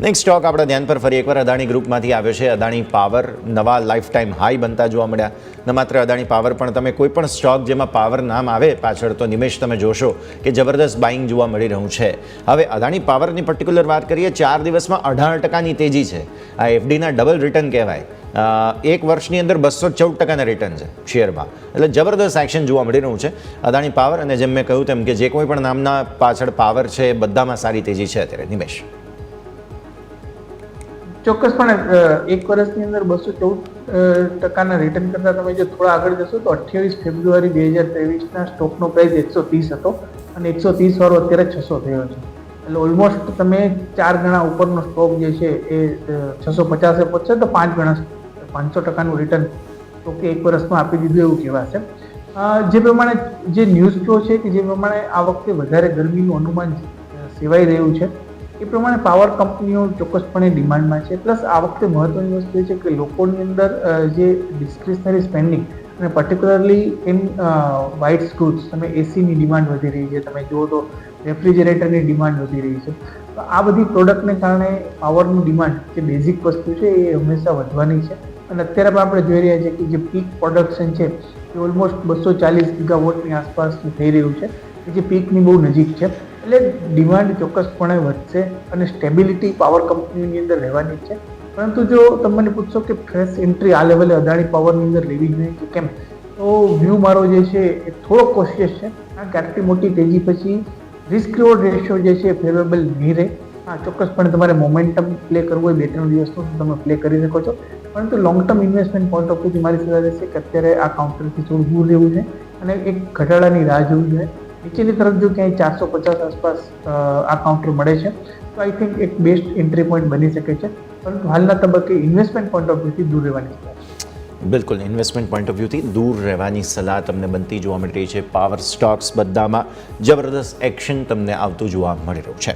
નેક્સ્ટ સ્ટોક આપણા ધ્યાન પર ફરી એકવાર અદાણી ગ્રુપમાંથી આવ્યો છે. અદાણી પાવર નવા લાઈફ ટાઈમ હાઈ બનતા જોવા મળ્યા. ન માત્ર અદાણી પાવર પણ તમે કોઈ પણ સ્ટોક જેમાં પાવર નામ આવે પાછળ તો નિમેશ તમે જોશો કે જબરદસ્ત બાઇંગ જોવા મળી રહ્યું છે. હવે અદાણી પાવરની પર્ટિક્યુલર વાત કરીએ, 4 દિવસમાં 18%ની તેજી છે. આ FDના ડબલ રિટર્ન કહેવાય. એક વર્ષની અંદર 214% રિટર્ન છે શેરમાં. એટલે જબરદસ્ત એક્શન જોવા મળી રહ્યું છે અદાણી પાવર. અને જેમ મેં કહ્યું તેમ કે જે કોઈ પણ નામના પાછળ પાવર છે એ બધામાં સારી તેજી છે અત્યારે. નિમેશ? ચોક્કસપણે એક વર્ષની અંદર 214% રિટર્ન કરતા તમે જો થોડા આગળ જશો તો 28 ફેબ્રુઆરી 2023ના સ્ટોકનો પ્રાઇસ 130 હતો અને 130 વાળો અત્યારે 600 થયો છે. એટલે ઓલમોસ્ટ તમે 4 ગણા ઉપરનો સ્ટોક જે છે એ 650 પહોંચશે તો 5 ગણા 500%નું રિટર્ન તો કે એક વર્ષમાં આપી દીધું એવું કહેવાશે. જે પ્રમાણે જે ન્યૂઝ ફ્લો છે કે જે પ્રમાણે આ વખતે વધારે ગરમીનું અનુમાન સેવાઈ રહ્યું છે એ પ્રમાણે પાવર કંપનીઓ ચોક્કસપણે ડિમાન્ડમાં છે. પ્લસ આ વખતે મહત્વની વસ્તુ એ છે કે લોકોની અંદર જે ડિસ્ક્રિશનરી સ્પેન્ડિંગ અને પર્ટિક્યુલરલી ઇન વ્હાઇટ ગુડ્સ તમે એસીની ડિમાન્ડ વધી રહી છે, તમે જુઓ તો રેફ્રિજરેટરની ડિમાન્ડ વધી રહી છે. તો આ બધી પ્રોડક્ટને કારણે પાવરની ડિમાન્ડ જે બેઝિક વસ્તુ છે એ હંમેશા વધવાની છે. અને અત્યારે પણ આપણે જોઈ રહ્યા છીએ કે જે પીક પ્રોડક્શન છે એ ઓલમોસ્ટ 240 ગીગાવોટની આસપાસ થઈ રહ્યું છે, જે પીકની બહુ નજીક છે. એટલે ડિમાન્ડ ચોક્કસપણે વધશે અને સ્ટેબિલિટી પાવર કંપનીની અંદર રહેવાની છે. પરંતુ જો તમે મને પૂછશો કે ફ્રેશ એન્ટ્રી આ લેવલે અદાણી પાવરની અંદર લેવી જોઈએ કે કેમ, તો વ્યૂ મારો જે છે એ થોડો કોશિયસ છે, કારણ કે આટલી મોટી તેજી પછી રિસ્ક રિવોર્ડ રેશિયો જે છે ફેવરેબલ નહીં રહે. હા, ચોક્કસપણે તમારે મોમેન્ટમ પ્લે કરવું હોય 2-3 દિવસનું તમે પ્લે કરી શકો છો, પરંતુ long term investment point of વ્યૂથી મારી સલાહ રહેશે કે અત્યારે આ કાઉન્ટરથી થોડું દૂર રહેવું છે. અને એક ઘટાડાની રાહ જોવી જોઈએ. નીચેની તરફ જો ક્યાંય 450 આસપાસ આ કાઉન્ટર મળે છે તો આઈ થિંક એક બેસ્ટ એન્ટ્રી પોઈન્ટ બની શકે છે, પરંતુ હાલના તબક્કે ઇન્વેસ્ટમેન્ટ પોઈન્ટ ઓફ વ્યૂથી દૂર રહેવાની સલાહ છે. બિલકુલ, ઇન્વેસ્ટમેન્ટ પોઈન્ટ ઓફ વ્યૂથી દૂર રહેવાની સલાહ તમને બનતી જોવા મળી રહી છે. પાવર સ્ટોક્સ બધામાં જબરદસ્ત એક્શન તમને આવતું જોવા મળી રહ્યું છે.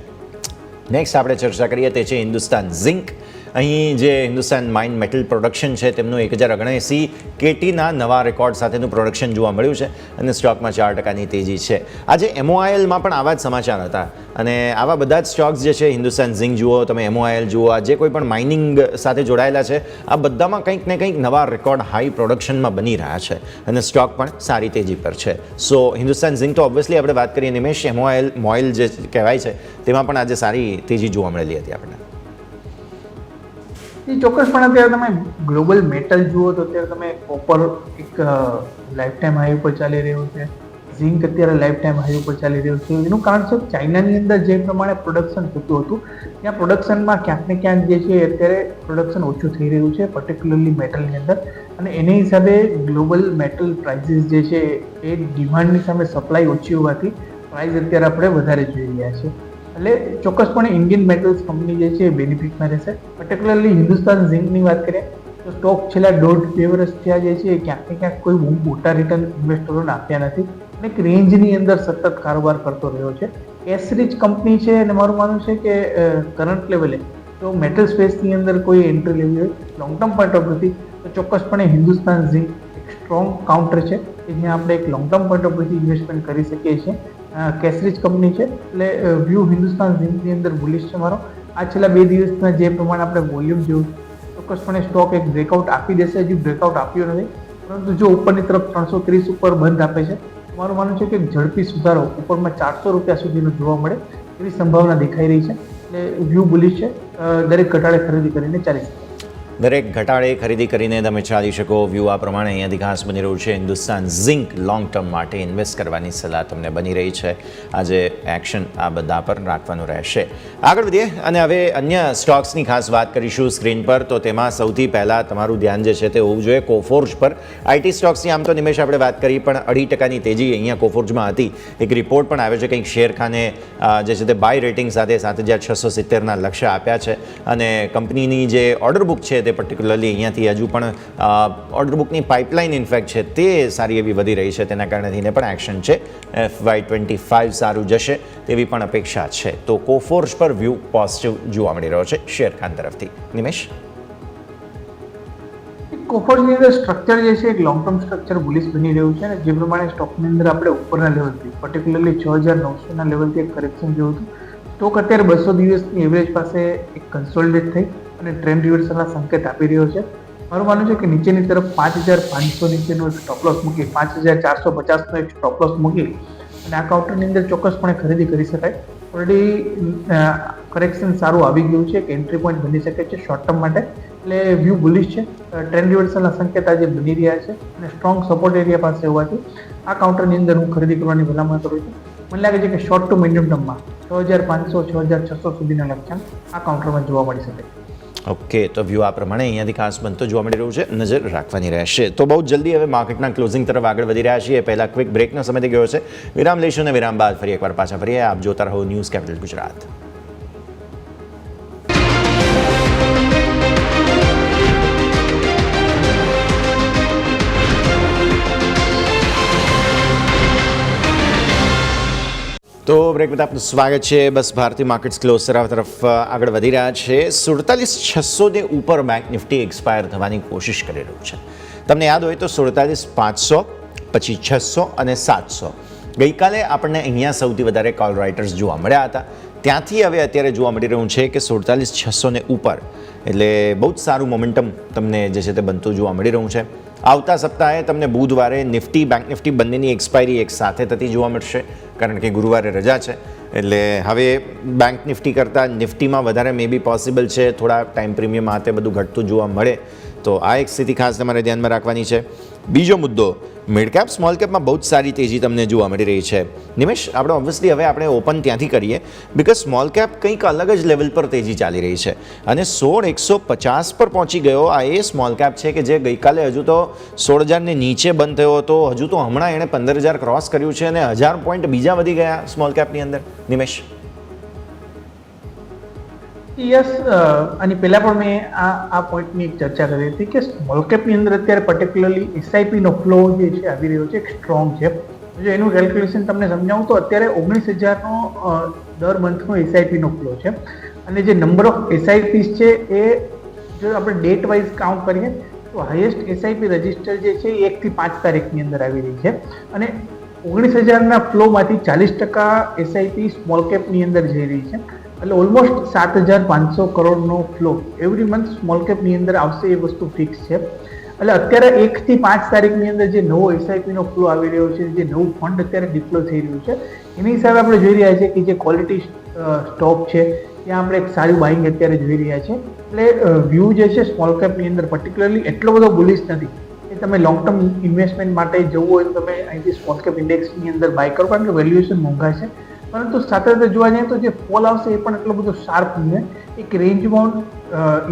નેક્સ્ટ આપણે ચર્ચા કરીએ તે છે હિન્દુસ્તાન ઝિંક. અહીં જે હિન્દુસ્તાન માઇન મેટલ પ્રોડક્શન છે તેમનું 1079 કેટીના નવા રેકોર્ડ સાથેનું પ્રોડક્શન જોવા મળ્યું છે અને સ્ટોકમાં 4%ની તેજી છે. આજે MOILમાં પણ આવા જ સમાચાર હતા અને આવા બધા જ સ્ટોક્સ જે છે, હિન્દુસ્તાન ઝિંક જુઓ, તમે MOIL જુઓ, આ જે કોઈ પણ માઇનિંગ સાથે જોડાયેલા છે આ બધામાં કંઈક ને કંઈક નવા રેકોર્ડ હાઈ પ્રોડક્શનમાં બની રહ્યા છે અને સ્ટોક પણ સારી તેજી પર છે. સો હિન્દુસ્તાન ઝિંક તો ઓબ્વિયસલી આપણે વાત કરીએ નિમેશ, MOIL જે કહેવાય છે તેમાં પણ આજે સારી તેજી જોવા મળેલી હતી આપણને. ચોક્કસપણે અત્યારે તમે ગ્લોબલ મેટલ જુઓ તો અત્યારે તમે કોપર એક લાઈફ ટાઈમ હાઈ ઉપર ચાલી રહ્યું છે, ઝિંક અત્યારે લાઈફ ટાઈમ હાઈ ઉપર ચાલી રહ્યું છે. એનું કારણ છે ચાઇનાની અંદર જે પ્રમાણે પ્રોડક્શન થતું હતું ત્યાં પ્રોડક્શનમાં ક્યાંક ને ક્યાંક જે છે અત્યારે પ્રોડક્શન ઓછું થઈ રહ્યું છે, પર્ટિક્યુલરલી મેટલની અંદર, અને એની હિસાબે ગ્લોબલ મેટલ પ્રાઇસીસ જે છે એ ડિમાન્ડની સામે સપ્લાય ઓછી હોવાથી પ્રાઇસ અત્યારે આપણે વધારે જોઈ રહ્યા છીએ. એટલે ચોક્કસપણે ઇન્ડિયન મેટલ્સ કંપની જે છે એ બેનિફિટમાં રહેશે. પર્ટિક્યુલરલી હિન્દુસ્તાન ઝિંકની વાત કરીએ તો સ્ટોક છેલ્લા 1.5-2 વર્ષ થયા જે છે ક્યાંક ને ક્યાંક કોઈ મોટા રિટર્ન ઇન્વેસ્ટરોને આપ્યા નથી અને એક રેન્જની અંદર સતત કારોબાર કરતો રહ્યો છે. કેશ રીચ કંપની છે અને મારું માનવું છે કે કરંટ લેવલે જો મેટલ સ્પેસની અંદર કોઈ એન્ટ્રી લેવી હોય લોંગ ટર્મ પોઈન્ટ ઓફ વ્યૂથી તો ચોક્કસપણે હિન્દુસ્તાન ઝિંક એક સ્ટ્રોંગ કાઉન્ટર છે કે જ્યાં આપણે એક લોંગ ટર્મ પોઈન્ટ ઓફ વ્યૂથી ઇન્વેસ્ટમેન્ટ કરી શકીએ છીએ. કેશરીચ કંપની છે એટલે વ્યૂ હિન્દુસ્તાન ઝિંકની અંદર બુલિશ છે મારો. આ છેલ્લા 2 દિવસના જે પ્રમાણે આપણે વોલ્યુમ જોયું ચોક્કસપણે સ્ટોક એક બ્રેકઆઉટ આપી દેશે. હજુ બ્રેકઆઉટ આપ્યો નથી, પરંતુ જો ઉપરની તરફ 330 ઉપર બંધ આપે છે મારું માનવું છે કે ઝડપી સુધારો ઉપરમાં 400 રૂપિયા સુધીનો જોવા મળે એવી સંભાવના દેખાઈ રહી છે. એટલે વ્યૂ બુલિશ છે, દરેક ઘટાડે ખરીદી કરીને ચાલી શકે. દરેક ઘટાડે ખરીદી કરીને તમે ચાલી શકો. વ્યૂ આ પ્રમાણે અહીંયાથી ખાસ બની રહ્યું છે. હિન્દુસ્તાન ઝિંક લોંગ ટર્મ માટે ઇન્વેસ્ટ કરવાની સલાહ તમને બની રહી છે. આજે એક્શન આ બધા પર રાખવાનું રહેશે. આગળ વધીએ અને હવે અન્ય સ્ટોક્સની ખાસ વાત કરીશું સ્ક્રીન પર. તો તેમાં સૌથી પહેલાં તમારું ધ્યાન જે છે તે હોવું જોઈએ કોફોર્જ પર. આઈટી સ્ટોક્સની આમ તો નિમેશ આપણે વાત કરી પણ 2.5%ની તેજી અહીંયા કોફોર્જમાં હતી. એક રિપોર્ટ પણ આવ્યો છે કંઈક શેરખાને જે છે તે બાય રેટિંગ સાથે 7,670ના લક્ષ્ય આપ્યા છે અને કંપનીની જે ઓર્ડર બુક છે તે પર્ટિક્યુલરલી અહીંયાથી હજુ પણ ઓર્ડર બુકની પાઇપલાઇન ઇનફેક્ટ છે તે સારી એવી વધી રહી છે. તેના કારણે થઈને પણ એક્શન છે. FY25 સારું જશે તેવી પણ અપેક્ષા છે. તો કોફોર્જ પર વ્યૂ પોઝિટિવ જોવા મળી રહ્યો છે શેરખાન તરફથી. નિમેશ, કોફોર્જની અંદર સ્ટ્રક્ચર જે છે એક લોંગ ટર્મ સ્ટ્રક્ચર બુલિશ બની રહ્યું છે અને જે પ્રમાણે સ્ટોકની અંદર આપણે ઉપરના લેવલથી પર્ટિક્યુલરલી 6,900ના લેવલથી એક કરેક્શન જોયું હતું. સ્ટોક અત્યારે 200 દિવસની એવરેજ પાસે એક કન્સોલિડેટ થઈ અને ટ્રેન્ડ રિવર્સલના સંકેત આપી રહ્યો છે. મારું માનવું છે કે નીચેની તરફ 5,500 નીચેનો એક સ્ટોપ લોસ મૂકી 5,450નો એક સ્ટોપ લોસ મૂકી અને આ કાઉન્ટરની અંદર ચોક્કસપણે ખરીદી કરી શકાય. ઓલરેડી કરેક્શન સારું આવી ગયું છે, એક એન્ટ્રી પોઈન્ટ બની શકે છે શોર્ટ ટર્મ માટે. એટલે વ્યૂ બુલિશ છે. ટ્રેન્ડ રિવર્સલના સંકેત આજે બની રહ્યા છે અને સ્ટ્રોંગ સપોર્ટ એરિયા પાસે હોવાથી આ કાઉન્ટરની અંદર હું ખરીદી કરવાની ભલામણ કરું છું. મને લાગે છે કે શોર્ટ ટુ મીડિયમ ટર્મમાં 6,500-6,600 સુધીના લક્ષ્યાંક આ કાઉન્ટરમાં જોવા મળી શકે. ઓકે, તો વ્યૂ આ પ્રમાણે અહીંયાથી ખાસ બનતો જોવા મળી રહ્યું છે. નજર રાખવાની રહેશે. તો બહુ જલ્દી હવે માર્કેટના ક્લોઝિંગ તરફ આગળ વધી રહ્યા છીએ. પહેલાં ક્વિક બ્રેકનો સમય થઈ ગયો છે. વિરામ લઈશું અને વિરામ બાદ ફરી એકવાર પાછા ફરીએ. આપ જોતા રહો ન્યૂઝ કેપિટલ ગુજરાત. તો બ્રેક બાદ આપનું સ્વાગત છે. બસ ભારતીય માર્કેટ્સ ક્લોઝ તરફ આગળ વધી રહ્યા છે. 47,600 ઉપર બેંક નિફ્ટી એક્સપાયર થવાની કોશિશ કરી રહ્યું છે. તમને યાદ હોય તો 47,500, પછી 600 અને 700. ગઈકાલે આપણને અહીંયા સૌથી વધારે કોલ રાઇટર્સ જોવા મળ્યા હતા. ત્યાંથી હવે અત્યારે જોવા મળી રહ્યું છે કે 47,600 ઉપર, એટલે બહુ જ સારું મોમેન્ટમ તમને જે છે તે બનતું જોવા મળી રહ્યું છે. આવતા સપ્તાહે તમને બુધવારે નિફ્ટી બેંક નિફ્ટી બંનેની એક્સપાયરી એક સાથે થતી જોવા મળશે, કારણ કે ગુરુવારે રજા છે. એટલે હવે બેંક નિફ્ટી કરતાં નિફ્ટીમાં વધારે મે બી પોસિબલ છે થોડા ટાઈમ પ્રીમિયમ હાથે બધું ઘટતું જોવા મળે તો આ એક સ્થિતિ ખાસ તમારે ધ્યાનમાં રાખવાની છે. બીજો મુદ્દો, મિડ કેપ સ્મોલ કેપમાં બહુ જ સારી તેજી તમને જોવા મળી રહી છે. નિમેશ, આપણે ઓબ્વિયસલી હવે આપણે ઓપન ત્યાંથી કરીએ બિકોઝ સ્મોલ કેપ કંઈક અલગ જ લેવલ પર તેજી ચાલી રહી છે અને 16,150 પર પહોંચી ગયો. આ એ સ્મોલ કેપ છે કે જે ગઈકાલે હજુ તો 16,000 નીચે બંધ થયો હતો, હજુ તો હમણાં એણે 15,000 ક્રોસ કર્યું છે અને 1,000 પોઈન્ટ બીજા વધી ગયા સ્મોલ કેપની અંદર. નિમેશ, યસ, અને પહેલા પણ મેં આ પોઈન્ટની એક ચર્ચા કરી હતી કે સ્મોલ કેપની અંદર અત્યારે પર્ટિક્યુલરલી એસઆઈપીનો ફ્લો જે છે આવી રહ્યો છે એક સ્ટ્રોંગ છે. જો એનું કેલ્ક્યુલેશન તમને સમજાવું તો અત્યારે 19,000નો દર મંથનો એસઆઈપીનો ફ્લો છે અને જે નંબર ઓફ એસઆઈપીસ છે એ જો આપણે ડેટ વાઇઝ કાઉન્ટ કરીએ તો હાઈએસ્ટ એસઆઈપી રજિસ્ટર જે છે એ 1 થી 5 તારીખની અંદર આવી રહી છે અને 19,000ના ફ્લોમાંથી 40% એસઆઈપી સ્મોલ કેપની અંદર જઈ રહી છે. એટલે ઓલમોસ્ટ 7,500 કરોડનો ફ્લો એવરી મંથ સ્મોલ કેપની અંદર આવશે એ વસ્તુ ફિક્સ છે. એટલે અત્યારે 1 થી 5 તારીખની અંદર જે નવો એસઆઈપીનો ફ્લો આવી રહ્યો છે, જે નવું ફંડ અત્યારે ડિપ્લોય થઈ રહ્યું છે, એની હિસાબે આપણે જોઈ રહ્યા છીએ કે જે ક્વોલિટી સ્ટોક છે ત્યાં આપણે એક સારું બાઇંગ અત્યારે જોઈ રહ્યા છે. એટલે વ્યૂ જે છે સ્મોલ કેપની અંદર પર્ટિક્યુલરલી એટલો બધો બુલિશ નથી કે તમે લોંગ ટર્મ ઇન્વેસ્ટમેન્ટ માટે જવું હોય તો તમે અહીંથી સ્મોલ કેપ ઇન્ડેક્સની અંદર બાય કરો, કારણ કે વેલ્યુએશન મોંઘા છે. પરંતુ સાથે સાથે જોવા જઈએ તો જે ફોલ આવશે એ પણ એટલો બધો શાર્પ નહીં. એક રેન્જ બાઉન્ડ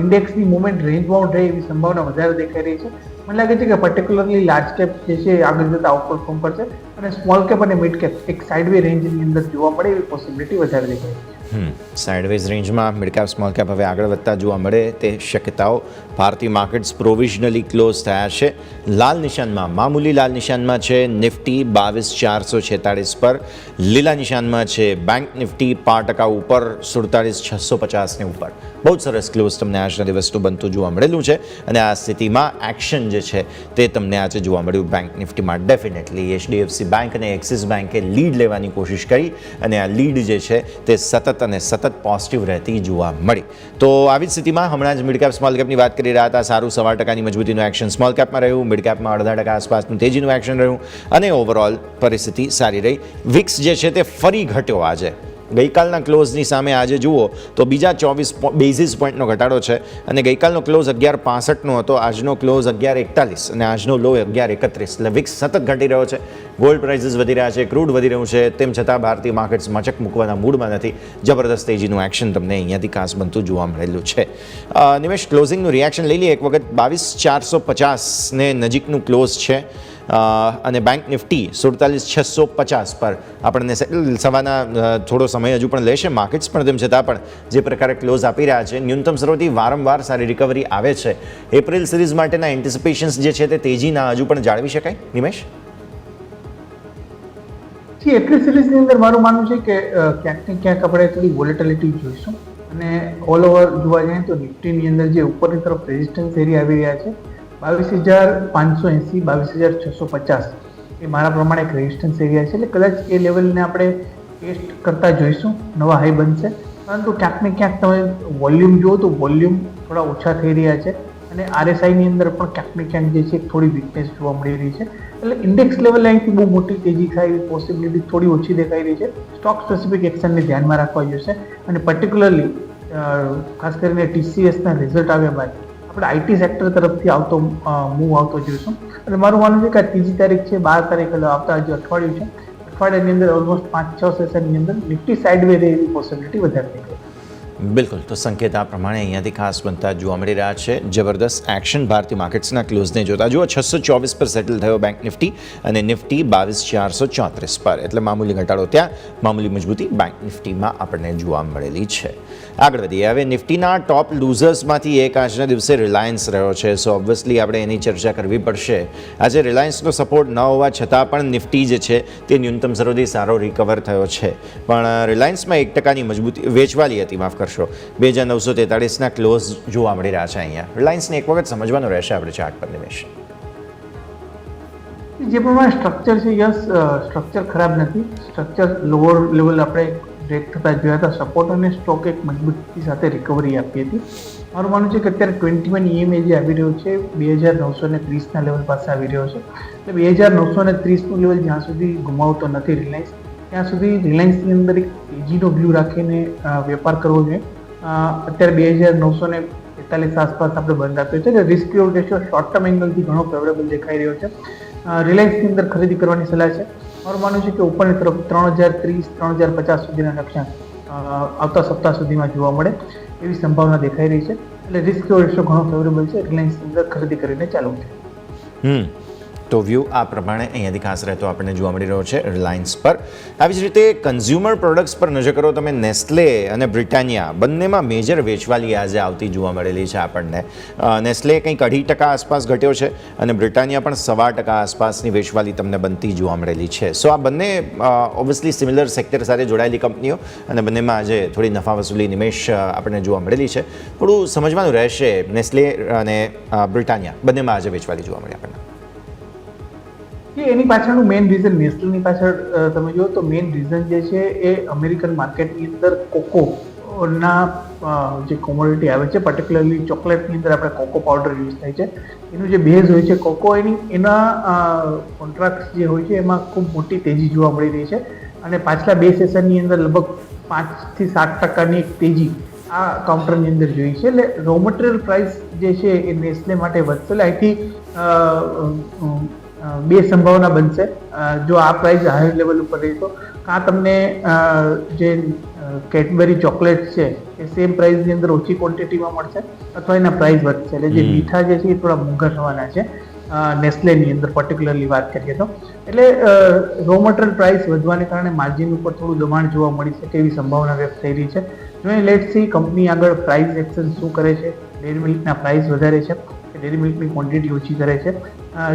ઇન્ડેક્સની મુવમેન્ટ રેન્જ બાઉન્ડ રહે એવી સંભાવના વધારે દેખાઈ રહી છે. મને લાગે છે કે પર્ટિક્યુલરલી લાર્જ કેપ જે છે આગળ જતા આઉટપરફોર્મ કરશે અને સ્મોલ કેપ અને મિડ કેપ એક સાઇડવે રેન્જની અંદર જોવા મળે એવી પોસિબિલિટી વધારે દેખાય છે. સાઇડવેઝ રેન્જમાં મિડ કેપ સ્મોલ કેપ હવે આગળ વધતા જોવા મળે તે શક્યતાઓ. ભારતીય માર્કેટ્સ પ્રોવિઝનલી ક્લોઝ થયા છે. લાલ નિશાનમાં, મામૂલી લાલ નિશાનમાં છે નિફ્ટી 22,446 પર, લીલા નિશાનમાં છે બેંક નિફ્ટી 5% ઉપર 47,650 ઉપર. બહુ જ સરસ ક્લોઝ તમને આજના દિવસનું બનતું જોવા મળેલું છે અને આ સ્થિતિમાં એક્શન જે છે તે તમને આજે જોવા મળ્યું બેંક નિફ્ટીમાં. ડેફિનેટલી એચડીએફસી બેંક અને એક્સિસ બેંકે લીડ લેવાની કોશિશ કરી અને આ લીડ જે છે તે સતત અને સતત પોઝિટિવ રહેતી જોવા મળી. તો આવી જ સ્થિતિમાં હમણાં જ મિડ કેપ સ્મોલ કેપની વાત કરી રહ્યા હતા. સારું 1.25% મજબૂતીનું એક્શન સ્મોલ કેપમાં રહ્યું, મિડ કેપમાં 0.5% આસપાસનું તેજીનું એક્શન રહ્યું અને ઓવરઓલ પરિસ્થિતિ સારી રહી. વિક્સ જે છે તે ફરી ઘટ્યો આજે. ગઈકાલના ક્લોઝની સામે આજે જુઓ તો બીજા 24 બેઝિસ પોઈન્ટનો ઘટાડો છે અને ગઈકાલનો ક્લોઝ 11.65નો હતો, આજનો ક્લોઝ 11.41 અને આજનો લો 11.31. એટલે વિક્સ સતત ઘટી રહ્યો છે. ગોલ્ડ પ્રાઇસીસ વધી રહ્યા છે, ક્રૂડ વધી રહ્યું છે, તેમ છતાં ભારતીય માર્કેટ્સ મચક મૂકવાના મૂડમાં નથી. જબરદસ્ત તેજીનું એક્શન તમને અહીંયાથી ખાસ બનતું જોવા મળેલું છે. નિમેશ, ક્લોઝિંગનું રિએક્શન લઈ લઈએ એક વખત. 22,450ને નજીકનું ક્લોઝ છે અને બેંક નિફ્ટી 47,650 પર આપણને સવારના થોડો સમય હજુ પણ લેશે માર્કેટ્સ, પણ તેમ છતાં પણ જે પ્રકારે ક્લોઝ આપી રહ્યા છે ન્યૂનતમ સ્તરોથી વારંવાર સારી રિકવરી આવે છે. એપ્રિલ સિરીઝ માટેના એન્ટિસિપેશન્સ જે છે તે તેજીના હજુ પણ જાળવી શકાય. નિમેશ, એપ્રિલ સિરીઝની અંદર મારું માનવું છે કે ક્યાંક ને ક્યાંક આપણે થોડી વોલેટિલિટી જોઈશું અને ઓલ ઓવર જોવા જઈએ તો નિફ્ટીની અંદર જે ઉપરની તરફ રેઝિસ્ટન્સ એરિયા આવી રહ્યા છે 22,580, 22,650 એ મારા પ્રમાણે એક રેઝિસ્ટન્સ એરિયા છે. એટલે કદાચ એ લેવલને આપણે ટેસ્ટ કરતા જોઈશું, નવા હાઈ બનશે. પરંતુ ક્યાંક ને ક્યાંક તમે વોલ્યુમ જુઓ તો વોલ્યુમ થોડા ઓછા થઈ રહ્યા છે અને આરએસઆઈની અંદર પણ ક્યાંક ને ક્યાંક જે છે થોડી વીકનેસ જોવા મળી રહી છે. એટલે ઇન્ડેક્સ લેવલે અહીંથી બહુ મોટી તેજી થાય એવી પોસિબિલિટી થોડી ઓછી દેખાઈ રહી છે. સ્ટોક સ્પેસિફિક એક્શનને ધ્યાનમાં રાખવા જોઈશે અને પર્ટિક્યુલરલી ખાસ કરીને TCSના રિઝલ્ટ આવ્યા બાદ આપણે આઈટી સેક્ટર તરફથી આવતો મૂવ આવતો જોઈશું. એટલે મારું માનવું છે કે આ 3જી તારીખ છે, 12 તારીખ એટલે આવતા જે અઠવાડિયું છે, અઠવાડિયાની અંદર ઓલમોસ્ટ 5-6 સેશનની અંદર નિફ્ટી સાઇડવે રહે એવી પોસિબિલિટી વધારે દેખાય. બિલકુલ. તો સંકેત આ પ્રમાણે અહીંયાથી ખાસ બનતા જોવા મળી રહ્યા છે. જબરદસ્ત એક્શન ભારતીય માર્કેટ્સના ક્લોઝને જોતા જુઓ 624 પર સેટલ થયો બેંક નિફ્ટી અને નિફ્ટી 22,434 પર. એટલે મામૂલી ઘટાડો ત્યાં, મામૂલી મજબૂતી બેંક નિફ્ટીમાં આપણને જોવા મળેલી છે. આગળ વધીએ. હવે નિફ્ટીના ટોપ લૂઝર્સમાંથી એક આજના દિવસે રિલાયન્સ રહ્યો છે. સો ઓબ્વિયસલી આપણે એની ચર્ચા કરવી પડશે. આજે રિલાયન્સનો સપોર્ટ ન હોવા છતાં પણ નિફ્ટી જે છે તે ન્યૂનતમ સ્તરોથી સારો રિકવર થયો છે. પણ રિલાયન્સમાં 1%ની મજબૂતી વેચવાલી હતી, માફ કરશો. 2,943ના ક્લોઝ જોવા મળી રહ્યા છે અહીંયા. રિલાયન્સને એક વખત સમજવાનું રહેશે આપણે ચાર્ટ પર. નિમેશ, જે પ્રમાણે સ્ટ્રક્ચર છે, યસ સ્ટ્રક્ચર ખરાબ નથી. સ્ટ્રક્ચર લોઅર લેવલ આપણે બ્રેક થતા જોયા હતા. સપોર્ટ અને સ્ટોક એક મજબૂતી સાથે રિકવરી આપી હતી. મારું માનવું છે કે અત્યારે 21 EMA જે આવી રહ્યો છે 2,930ના લેવલ પાસે આવી રહ્યો છે. એટલે 2,930નું લેવલ જ્યાં સુધી ગુમાવતો નથી રિલાયન્સ, ત્યાં સુધી રિલાયન્સની અંદર એક તેજીનો વ્યૂ રાખીને વેપાર કરવો જોઈએ. અત્યારે 2,943 41 આસપાસ આપણે બંધ આપ્યો છે. એટલે risk reward ratio short term એંગલથી ઘણો ફેવરેબલ દેખાઈ રહ્યો છે. રિલાયન્સની અંદર ખરીદી કરવાની સલાહ છે. મારું માનવું છે કે ઉપરની તરફ 3030 3050 સુધીના લક્ષ્યાંક આવતા સપ્તાહ સુધીમાં જોવા મળે એવી સંભાવના દેખાઈ રહી છે. એટલે રિસ્ક રિવોર્ડ રેશિયો ઘણો ફેવરેબલ છે. રિલાયન્સની અંદર ખરીદી કરીને ચાલુ છે. તો વ્યૂ આ પ્રમાણે અહીંયાથી ખાસ રહેતો આપણને જોવા મળી રહ્યો છે રિલાયન્સ પર. આવી જ રીતે કન્ઝ્યુમર પ્રોડક્ટ્સ પર નજર કરો તમે, નેસ્લે અને બ્રિટાનિયા બંનેમાં મેજર વેચવાલી આજે આવતી જોવા મળેલી છે આપણને. નેસ્લે કંઈક 2.5% આસપાસ ઘટ્યો છે અને બ્રિટાનિયા પણ 1.25% આસપાસની વેચવાલી તમને બનતી જોવા મળેલી છે. સો આ બંને ઓબ્વિયસલી સિમિલર સેક્ટર સાથે જોડાયેલી કંપનીઓ અને બંનેમાં આજે થોડી નફા વસૂલી નિમેશ આપણને જોવા મળેલી છે. થોડું સમજવાનું રહેશે નેસ્લે અને બ્રિટાનિયા બંનેમાં આજે વેચવાલી જોવા મળી આપણને. એની પાછળનું મેઇન રીઝન, નેસ્લેની પાછળ તમે જુઓ તો મેઇન રીઝન જે છે એ અમેરિકન માર્કેટની અંદર કોકોના જે કોમોડિટી આવે છે, પર્ટિક્યુલરલી ચોકલેટની અંદર આપણે કોકો પાવડર યુઝ થાય છે. એનું જે બેઝ હોય છે કોકો, એના કોન્ટ્રાક્ટ જે હોય છે એમાં ખૂબ મોટી તેજી જોવા મળી રહી છે. અને પાછલા 2 સેશનની અંદર લગભગ 5 થી 7% એક તેજી આ કાઉન્ટરની અંદર જોઈ છે. એટલે રો મટીરિયલ પ્રાઇસ જે છે એ નેસ્લે માટે વધશે. એટલે અહીંથી 2 સંભાવના બનશે. જો આ પ્રાઇસ હાઈ લેવલ ઉપર રહી તો કાં તમને જે કેડબરી ચોકલેટ છે એ સેમ પ્રાઇસની અંદર ઓછી ક્વોન્ટિટીમાં મળશે અથવા એના પ્રાઇસ વધશે. એટલે જે મીઠા જે છે એ થોડા મોંઘા થવાના છે નેસ્લેની અંદર પર્ટિક્યુલરલી વાત કરીએ તો. એટલે રો મટીરિયલ પ્રાઇસ વધવાને કારણે માર્જિન ઉપર થોડું દબાણ જોવા મળી શકે એવી સંભાવના વ્યક્ત થઈ રહી છે. જો લેટ્સ સી કંપની આગળ પ્રાઇસ એક્શન શું કરે છે. ડેરી મિલ્કના પ્રાઇસ વધારે છે, ડેરી મિલ્કની ક્વોન્ટિટી ઓછી કરે છે.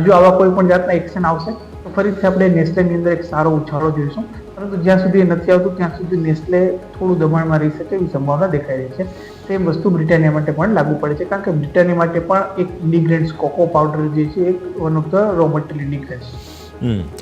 જો આવા કોઈ પણ જાતના એક્શન આવશે તો ફરીથી આપણે નેસ્લેની અંદર એક સારો ઉછાળો જોઈશું. પરંતુ જ્યાં સુધી નથી આવતું ત્યાં સુધી નેસ્લે થોડું દબાણમાં રહી શકે એવી સંભાવના દેખાઈ રહી છે. સેમ વસ્તુ બ્રિટાનિયા માટે પણ લાગુ પડે છે, કારણ કે બ્રિટાનિયા માટે પણ એક ઇન્ડિગ્રેન્ટ્સ કોકો પાવડર જે છે એક one of the raw material ingredients.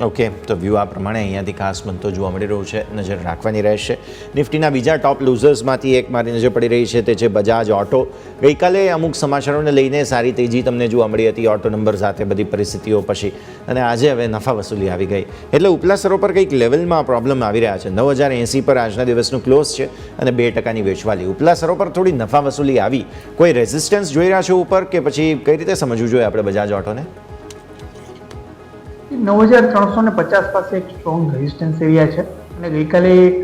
Okay, તો વ્યૂ આ પ્રમાણે અહીંયાથી ખાસ બનતો જોવા મળી રહ્યું છે, નજર રાખવાની રહેશે. નિફ્ટીના બીજા ટોપ લૂઝર્સમાંથી એક મારી નજર પડી રહી છે તે છે બજાજ ઓટો. ગઈકાલે અમુક સમાચારોને લઈને સારી તેજી તમને જોવા મળી હતી ઓટો નંબર સાથે બધી પરિસ્થિતિઓ પછી, અને આજે હવે નફા વસૂલી આવી ગઈ. એટલે ઉપલા સ્તરો પર કંઈક લેવલમાં પ્રોબ્લેમ આવી રહ્યા છે. 9080 પર આજના દિવસનું ક્લોઝ છે અને 2%ની વેચવાલી. ઉપલા સ્તરો પર થોડી નફા વસૂલી આવી. કોઈ રેઝિસ્ટન્સ જોઈ રહ્યા છો ઉપર કે પછી કઈ રીતે સમજવું જોઈએ આપણે બજાજ ઓટોને? 9350 પાસે એક સ્ટ્રોંગ રેઝિસ્ટન્સ એરિયા છે અને ગઈકાલે એક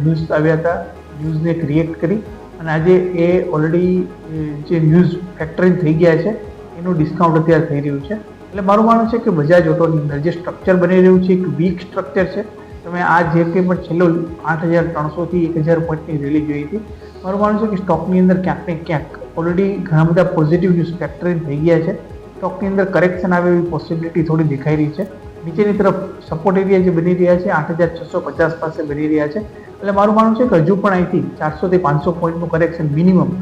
ન્યૂઝ આવ્યા હતા, ન્યૂઝને ક્રિએટ કરી અને આજે એ ઓલરેડી જે ન્યૂઝ ફેક્ટરિંગ થઈ ગયા છે એનું ડિસ્કાઉન્ટ અત્યારે થઈ રહ્યું છે. એટલે મારું માનવું છે કે બજાજ ઓટોની અંદર જે સ્ટ્રક્ચર બની રહ્યું છે એક વીક સ્ટ્રક્ચર છે. તમે આ જે કંઈ પણ છેલ્લો 8300 થી 1000 પોઈન્ટની રેલી જોઈ હતી, મારું માનવું છે કે સ્ટોકની અંદર ક્યાંક ને ક્યાંક ઓલરેડી ઘણા બધા પોઝિટિવ ન્યૂઝ ફેક્ટરિંગ થઈ ગયા છે. સ્ટોકની અંદર કરેક્શન આવે એવી પોસિબિલિટી થોડી દેખાઈ રહી છે. નીચેની તરફ સપોર્ટ એરિયા જે બની રહ્યા છે 8650 પાસે બની રહ્યા છે. એટલે મારું માનવું છે કે હજુ પણ અહીંથી 400 થી 500 પોઈન્ટનું કરેક્શન મિનિમમ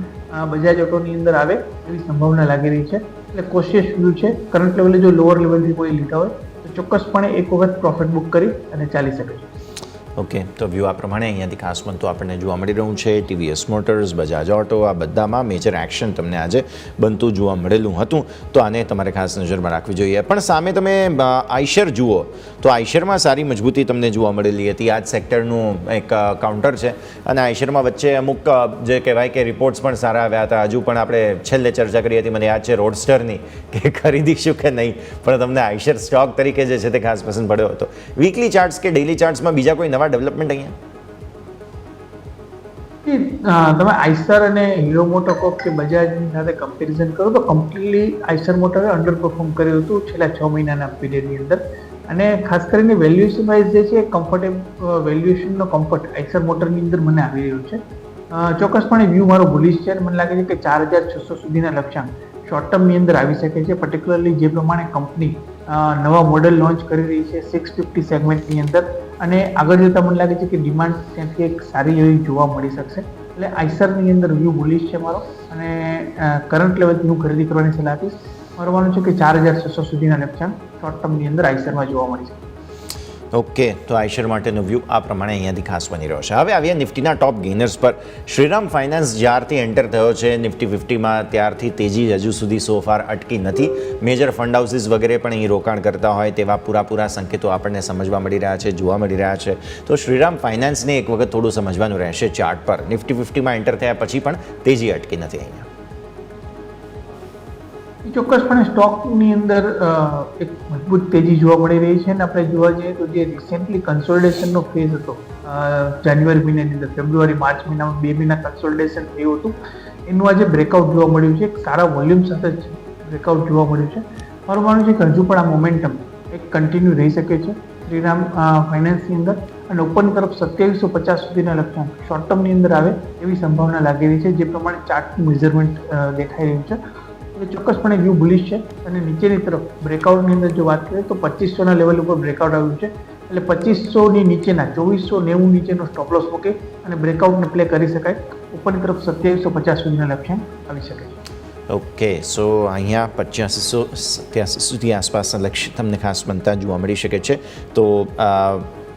બજાજ ઓટોની અંદર આવે એવી સંભાવના લાગી રહી છે. એટલે કોશિયસ વ્યૂ છે. કરંટ લેવલે જો લોઅર લેવલથી કોઈ લીધા હોય તો ચોક્કસપણે એક વખત પ્રોફિટ બુક કરી અને ચાલી શકે છે. ઓકે, તો વ્યૂ આ પ્રમાણે અહીંયાથી ખાસ બનતું આપણને જોવા મળી રહ્યું છે. ટીવીએસ મોટર્સ, બજાજ ઓટો આ બધામાં મેજર એક્શન તમને આજે બનતું જોવા મળેલું હતું, તો આને તમારે ખાસ નજરમાં રાખવી જોઈએ. પણ સામે તમે આઈશર જુઓ તો આઈશરમાં સારી મજબૂતી તમને જોવા મળેલી હતી. આ જ સેક્ટરનું એક કાઉન્ટર છે અને આઈશરમાં વચ્ચે અમુક જે કહેવાય કે રિપોર્ટ્સ પણ સારા આવ્યા હતા. હજુ પણ આપણે છેલ્લે ચર્ચા કરી હતી, મને યાદ છે રોડસ્ટરની, કે ખરીદીશું કે નહીં, પણ તમને આઈશર સ્ટોક તરીકે જે છે તે ખાસ પસંદ પડ્યો હતો. વીકલી ચાર્ટ્સ કે ડેઇલી ચાર્ટ્સમાં બીજા કોઈ નવા ડેવલપમેન્ટ અહીંયા? તમે આઈસર અને હીરો મોટોકોર્પ કે બજાજની સાથે કમ્પેરિઝન કરો તો કમ્પ્લીટલી આઈસર મોટરે અંડર પરફોર્મ કર્યું હતું છેલ્લા 6 મહિનાના પીરિયડની અંદર. અને ખાસ કરીને વેલ્યુએશન વાઇઝ જે છે કમ્ફર્ટેબલ વેલ્યુએશનનો કમ્ફર્ટ આઈસર મોટરની અંદર મને આવી રહ્યો છે. ચોક્કસપણે વ્યૂ મારો બુલિશ છે અને મને લાગે છે કે 4600 સુધીના લક્ષ્યાંક શોર્ટ ટર્મની અંદર આવી શકે છે. પર્ટિક્યુલરલી જે પ્રમાણે કંપની નવા મોડેલ લોન્ચ કરી રહી છે 650 સેગમેન્ટની અંદર, અને આગળ જતાં મને લાગે છે કે ડિમાન્ડ ત્યાંથી એક સારી એવી જોવા મળી શકશે. એટલે આઈસરની અંદર વ્યૂ બુલિશ છે મારો, અને કરંટ લેવલથી હું ખરીદી કરવાની સલાહ આપીશ. મારું માનવું છે કે 4600 સુધીના લક્ષ્યાંક શોર્ટ ટર્મની અંદર આઈસરમાં જોવા મળી શકે. ઓકે, તો આઈશર માટેનો વ્યૂ આ પ્રમાણે અહીંયાથી ખાસ બની રહ્યો છે. હવે આવીએ નિફ્ટીના ટોપ ગેનર્સ પર. શ્રીરામ ફાઇનાન્સ જ્યારથી એન્ટર થયો છે નિફ્ટી 50માં ત્યારથી તેજી હજુ સુધી સો ફાર અટકી નથી. મેજર ફંડ હાઉસીસ વગેરે પણ અહીં રોકાણ કરતા હોય તેવા પૂરા સંકેતો આપણને સમજવા મળી રહ્યા છે, જોવા મળી રહ્યા છે. તો શ્રીરામ ફાઇનાન્સને એક વખત થોડું સમજવાનું રહેશે ચાર્ટ પર. નિફ્ટી 50માં એન્ટર થયા પછી પણ તેજી અટકી નથી અહીંયા. એ ચોક્કસપણે સ્ટોકની અંદર એક મજબૂત તેજી જોવા મળી રહી છે અને આપણે જોવા જઈએ તો જે રિસેન્ટલી કન્સોલિડેશનનો ફેઝ હતો જાન્યુઆરી મહિનાની અંદર, ફેબ્રુઆરી માર્ચ મહિનામાં 2 મહિના કન્સોલિડેશન થયું હતું, એનું આજે બ્રેકઆઉટ જોવા મળ્યું છે. એક સારા વોલ્યુમ સાથે બ્રેકઆઉટ જોવા મળ્યું છે. મારું માનવું છે કે હજુ પણ આ મોમેન્ટમ એક કન્ટિન્યુ રહી શકે છે શ્રીરામ ફાઇનાન્સની અંદર અને ઉપરની તરફ 2750 સુધીના લક્ષ્યાંક શોર્ટ ટર્મની અંદર આવે એવી સંભાવના લાગી રહી છે, જે પ્રમાણે ચાર્ટનું મેઝરમેન્ટ દેખાઈ રહ્યું છે. એટલે ચોક્કસપણે વ્યૂ બુલિશ છે અને નીચેની તરફ બ્રેકઆઉટની અંદર જો વાત કરીએ તો 2500ના લેવલ ઉપર બ્રેકઆઉટ આવ્યું છે. એટલે 2500ની નીચેના 2490 નીચેનો સ્ટોપ લોસ મૂકે અને બ્રેકઆઉટને પ્લે કરી શકાય. ઉપરની તરફ 2750 સુધીના લક્ષ્યાંક આવી શકે છે. ઓકે, સો અહીંયા 8587 સુધી આસપાસના લક્ષ્ય તમને ખાસ બનતા જોવા મળી શકે છે. તો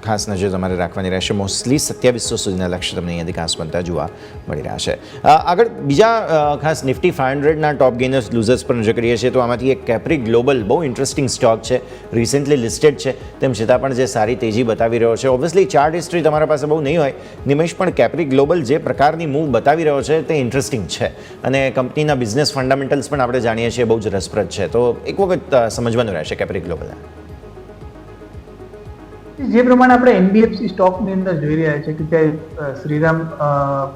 ખાસ નજર તમારે રાખવાની રહેશે. મોસ્ટલી 2700 સુધીના લક્ષ્ય તમને અહીંયાથી ખાસ બનતા જોવા મળી રહ્યા છે. આગળ બીજા ખાસ નિફ્ટી 500ના ટોપ ગેનર્સ લૂઝર્સ પર નજર કરીએ છીએ તો આમાંથી એક કેપ્રી ગ્લોબલ બહુ ઇન્ટરેસ્ટિંગ સ્ટોક છે, રિસેન્ટલી લિસ્ટેડ છે, તેમ છતાં પણ જે સારી તેજી બતાવી રહ્યો છે. ઓબ્વિયસલી ચાર્ટ હિસ્ટ્રી તમારા પાસે બહુ નહીં હોય નિમેશ, પણ કેપ્રી ગ્લોબલ જે પ્રકારની મૂવ બતાવી રહ્યો છે તે ઇન્ટરેસ્ટિંગ છે અને કંપનીના બિઝનેસ ફંડામેન્ટલ્સ પણ આપણે જાણીએ છીએ બહુ જ રસપ્રદ છે. તો એક વખત સમજવાનું રહેશે કેપ્રી ગ્લોબલને. જે પ્રમાણે આપણે એનબીએફસી સ્ટોકની અંદર જોઈ રહ્યા છે કે ત્યાં શ્રીરામ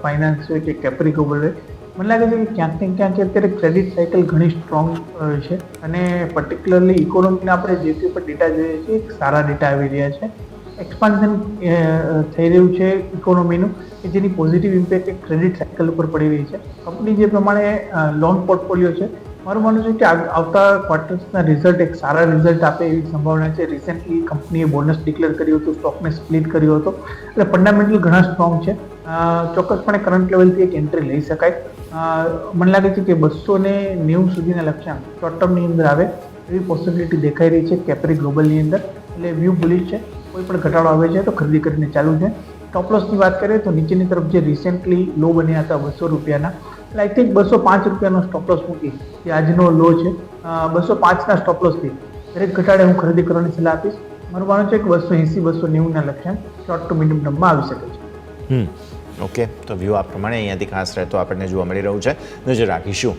ફાઇનાન્સ હોય કે કેપ્રી ગ્લોબલ હોય, મને લાગે છે કે ક્યાંક ને ક્યાંક અત્યારે ક્રેડિટ સાયકલ ઘણી સ્ટ્રોંગ છે અને પર્ટિક્યુલરલી ઇકોનોમીના આપણે જે તે પર ડેટા જોઈએ છીએ એક સારા ડેટા આવી રહ્યા છે. એક્સપાન્શન થઈ રહ્યું છે ઇકોનોમીનું કે જેની પોઝિટિવ ઇમ્પેક્ટ એક ક્રેડિટ સાયકલ ઉપર પડી રહી છે. કંપની જે પ્રમાણે લોન પોર્ટફોલિયો છે, મારું માનવું છે કે આવતા ક્વાર્ટર્સના રિઝલ્ટ એક સારા રિઝલ્ટ આપે એવી સંભાવના છે. રિસેન્ટલી કંપનીએ બોનસ ડિક્લેર કર્યું હતું, સ્ટોકને સ્પ્લિટ કર્યો હતો, એટલે ફંડામેન્ટલ ઘણા સ્ટ્રોંગ છે. ચોક્કસપણે કરંટ લેવલથી એક એન્ટ્રી લઈ શકાય. મને લાગે છે કે 290 સુધીના લક્ષ્યાંક શોર્ટ ટર્મની અંદર આવે એવી પોસિબિલિટી દેખાઈ રહી છે કેપ્રી ગ્લોબલની અંદર. એટલે વ્યૂ બુલિશ છે. કોઈ પણ ઘટાડો આવે છે તો ખરીદી કરીને ચાલુ છે. સ્ટોપ લોસની વાત કરીએ તો નીચેની તરફ જે રિસેન્ટલી લો બન્યા હતા 200 રૂપિયાના, એટલે આઈ થિંક 205 રૂપિયાનો સ્ટોપ લોસ મૂકી જે આજનો લો છે 205ના સ્ટોપ લોસથી દરેક ઘટાડે હું ખરીદી કરવાની સલાહ આપીશ. મારું માનવું છે કે 280-290ના લક્ષ્યાંક શોર્ટ ટુ મીડિયમ ટર્મમાં આવી શકે છે. ઓકે, તો વ્યૂ આ પ્રમાણે અહીંયાથી ખાસ રહેતો આપણને જોવા મળી રહ્યું છે, નજર રાખીશું.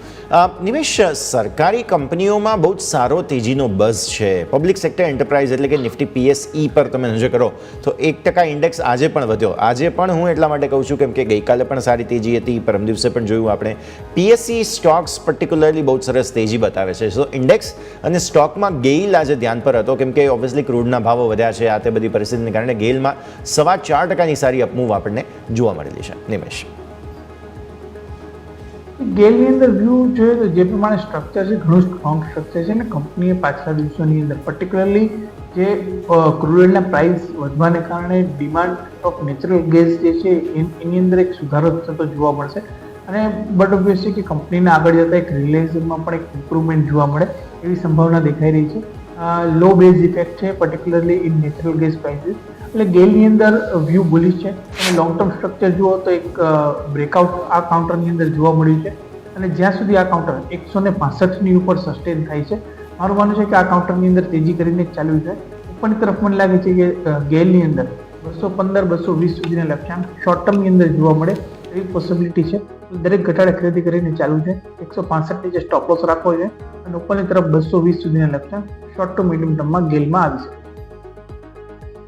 નિમેશ, સરકારી કંપનીઓમાં બહુ જ સારો તેજીનો બઝ છે. પબ્લિક સેક્ટર એન્ટરપ્રાઇઝ એટલે કે નિફ્ટી પીએસઈ પર તમે નજર કરો તો 1% ઇન્ડેક્સ આજે પણ વધ્યો. આજે પણ હું એટલા માટે કહું છું કેમ કે ગઈકાલે પણ સારી તેજી હતી, પરમ દિવસે પણ જોયું આપણે. પીએસઈ સ્ટોક્સ પર્ટિક્યુલરલી બહુ જ સરસ તેજી બતાવે છે. સો ઇન્ડેક્સ અને સ્ટોકમાં ગેઇલ આજે ધ્યાન પર હતો કેમ કે ઓબ્વિયસલી ક્રૂડના ભાવો વધ્યા છે. આ તે બધી પરિસ્થિતિને કારણે ગેઇલમાં 4.25% સારી અપમૂવ આપણને જોવા મળે. નિમેશ, ગેલની અંદર વ્યૂ જોઈએ તો જે પ્રમાણે સ્ટ્રક્ચર છે ઘણું સ્ટ્રોંગ સ્ટ્રક્ચર છે અને કંપનીએ પાછલા દિવસોની અંદર પર્ટિક્યુલરલી જે ક્રૂડ ઓઇલના પ્રાઇસ વધવાને કારણે ડિમાન્ડ ઓફ નેચરલ ગેસ જે છે એની અંદર એક સુધારો થતો જોવા મળશે અને બટ ઓબ્વિયસલી કે કંપનીના આગળ જતા એક રિલાયન્સમાં પણ એક ઇમ્પ્રુવમેન્ટ જોવા મળે એવી સંભાવના દેખાઈ રહી છે. લો બેઝ ઇફેક્ટ છે particularly in natural gas prices. એટલે ગેલની અંદર વ્યૂ બુલિશ છે અને લોંગ ટર્મ સ્ટ્રક્ચર જુઓ તો એક બ્રેકઆઉટ આ કાઉન્ટરની અંદર જોવા મળ્યું છે અને જ્યાં સુધી આ કાઉન્ટર 165ની ઉપર સસ્ટેન થાય છે, મારું માનવું છે કે આ કાઉન્ટરની અંદર તેજી કરીને ચાલુ છે. ઉપરની તરફ મને લાગે છે કે ગેલની અંદર 215-220 સુધીના લક્ષ્યાંક શોર્ટ ટર્મની અંદર જોવા મળે એવી પોસિબિલિટી છે. દરેક ઘટાડે ખરીદી કરીને ચાલુ છે. 165 જે સ્ટોપ લોસ રાખવો છે અને ઉપરની તરફ 220 સુધીના લક્ષ્યાંક શોર્ટ ટુ મીડિયમ ટર્મમાં ગેલમાં આવી શકે.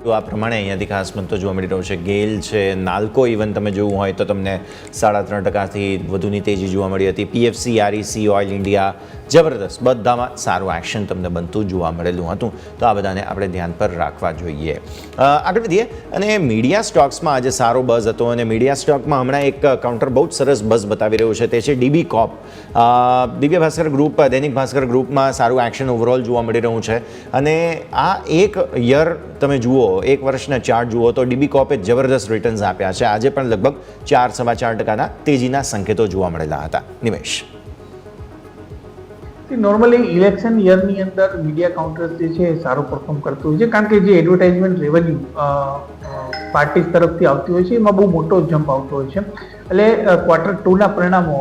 તો આ પ્રમાણે અહીંયાથી ખાસ બનતો જોવા મળી રહ્યો છે. ગેલ છે, નાલ્કો ઇવન તમે જોવું હોય તો તમને 3.5%થી વધુની તેજી જોવા મળી હતી. પીએફસી, આરઈસી, ઓઇલ ઇન્ડિયા જબરદસ્ત બધામાં સારું એક્શન તમને બનતું જોવા મળેલું હતું. તો આ બધાને આપણે ધ્યાન પર રાખવા જોઈએ. આગળ વધીએ અને મીડિયા સ્ટોક્સમાં આજે સારો બઝ હતો અને મીડિયા સ્ટોકમાં હમણાં એક કાઉન્ટર બહુ જ સરસ બઝ બતાવી રહ્યું છે, તે છે ડીબી કોપ. દિવ્ય ભાસ્કર ગ્રુપ, દૈનિક ભાસ્કર ગ્રુપમાં સારું એક્શન ઓવરઓલ જોવા મળી રહ્યું છે અને આ એક યર તમે જુઓ, એક વર્ષના ચાર્ટ જુઓ તો ડીબી કોપે જબરદસ્ત રિટર્ન્સ આપ્યા છે. આજે પણ લગભગ 4-4.25% તેજીના સંકેતો જોવા મળેલા હતા. નિમેશ, નોર્મલી ઇલેક્શન યરની અંદર મીડિયા કાઉન્ટર્સ જે છે એ સારું પરફોર્મ કરતું હોય છે કારણ કે જે એડવર્ટાઇઝમેન્ટ રેવન્યુ પાર્ટીઝ તરફથી આવતી હોય છે એમાં બહુ મોટો જમ્પ આવતો હોય છે. એટલે Q2ના પરિણામો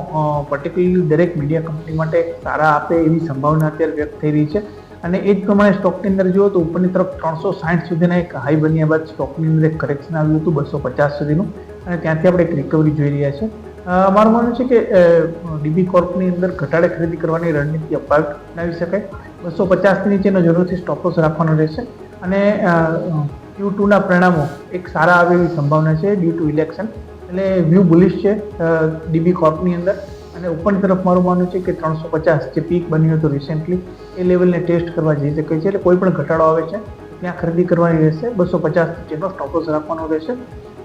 પર્ટિક્યુલરલી દરેક મીડિયા કંપની માટે સારા આપે એવી સંભાવના અત્યારે વ્યક્ત થઈ રહી છે અને એ જ પ્રમાણે સ્ટોકની અંદર જુઓ તો ઉપરની તરફ 360 સુધીના એક હાઈ બન્યા બાદ સ્ટોકની અંદર એક કરેક્શન આવ્યું હતું 250 સુધીનું અને ત્યાંથી આપણે એક રિકવરી જોઈ રહ્યા છે. મારું માનવું છે કે ડીબી કોર્પની અંદર ઘટાડે ખરીદી કરવાની રણનીતિ અપનાવી શકાય. 250 નીચેનો જરૂરથી સ્ટોપ લોસ રાખવાનો રહેશે અને Q2 પરિણામો એક સારા આવે એવી સંભાવના છે ડ્યુ ટુ ઇલેક્શન. એટલે વ્યૂ બુલિશ છે ડીબી કોર્પની અંદર અને ઉપરની તરફ મારું માનવું છે કે 350 જે પીક બન્યું હતું રિસેન્ટલી એ લેવલને ટેસ્ટ કરવા જઈ શકે છે. એટલે કોઈ પણ ઘટાડો આવે છે ત્યાં ખરીદી કરવાની રહેશે. 250 નીચેનો સ્ટોપ લોસ રાખવાનો રહેશે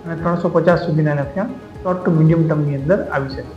અને 350 સુધીના લક્ષ્યાંક શોર્ટ ટુ મીડિયમ ટર્મની અંદર આવી શકે.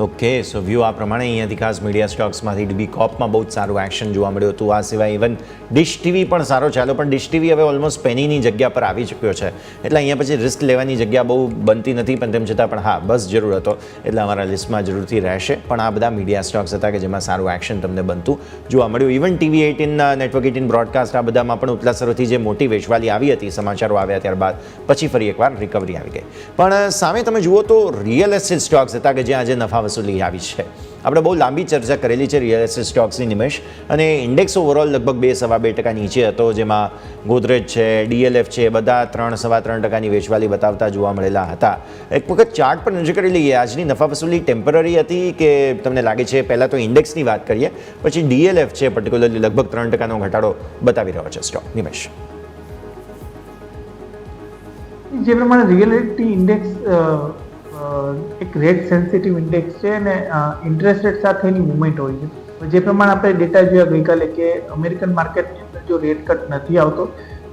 ઓકે, સો વ્યૂ આ પ્રમાણે અહીંયાથી ખાસ મીડિયા સ્ટોક્સમાંથી ડીબી કોર્પમાં બહુ જ સારું એક્શન જોવા મળ્યું હતું. આ સિવાય ઇવન ડિશ ટીવી પણ સારો ચાલ્યો, પણ ડિશ ટીવી હવે ઓલમોસ્ટ પેનીની જગ્યા પર આવી ચૂક્યો છે, એટલે અહીંયા પછી રિસ્ક લેવાની જગ્યા બહુ બનતી નથી. પણ તેમ છતાં પણ હા, બસ જરૂર હતો એટલે અમારા લિસ્ટમાં જરૂરથી રહેશે. પણ આ બધા મીડિયા સ્ટોક્સ હતા કે જેમાં સારું એક્શન તમને બનતું જોવા મળ્યું. ઇવન TV18, નેટવર્ક 18 બ્રોડકાસ્ટ, આ બધામાં પણ ઉપલા સ્તરોથી જે મોટી વેચવાલી આવી હતી, સમાચારો આવ્યા ત્યારબાદ પછી ફરી એકવાર રિકવરી આવી ગઈ. પણ સામે તમે જુઓ તો રિયલ એસ્ટેટ સ્ટોક્સ હતા કે જ્યાં આજે નફા વસૂલી આવી છે. આપણે બહુ લાંબી ચર્ચા કરેલી છે રિયલ એસ્ટેટ સ્ટોક્સની નિમેશ, અને ઇન્ડેક્સ ઓવરઓલ લગભગ 2-2.5% નીચે હતો, જેમાં ગોદરેજ છે, DLF છે, બધા 3-3.25% વેચવાલી બતાવતા જોવા મળેલા હતા. એક વખત ચાર્ટ પર નજર કરી લઈએ, આજની નફા વસૂલી ટેમ્પરરી હતી કે તમને લાગે છે? પહેલાં તો ઇન્ડેક્સની વાત કરીએ, પછી DLF છે પર્ટિક્યુલરલી લગભગ 3%નો ઘટાડો બતાવી રહ્યો છે સ્ટોક. નિમેશ, જે પ્રમાણે રિયલિટી ઇન્ડેક્સ એક રેટ સેન્સિટિવ ઇન્ડેક્સ છે અને ઇન્ટરેસ્ટ રેટ સાથેની મુવમેન્ટ હોય છે. જે પ્રમાણે આપણે ડેટા જોયા ગઈકાલે કે અમેરિકન માર્કેટની અંદર જો રેટ કટ નથી આવતો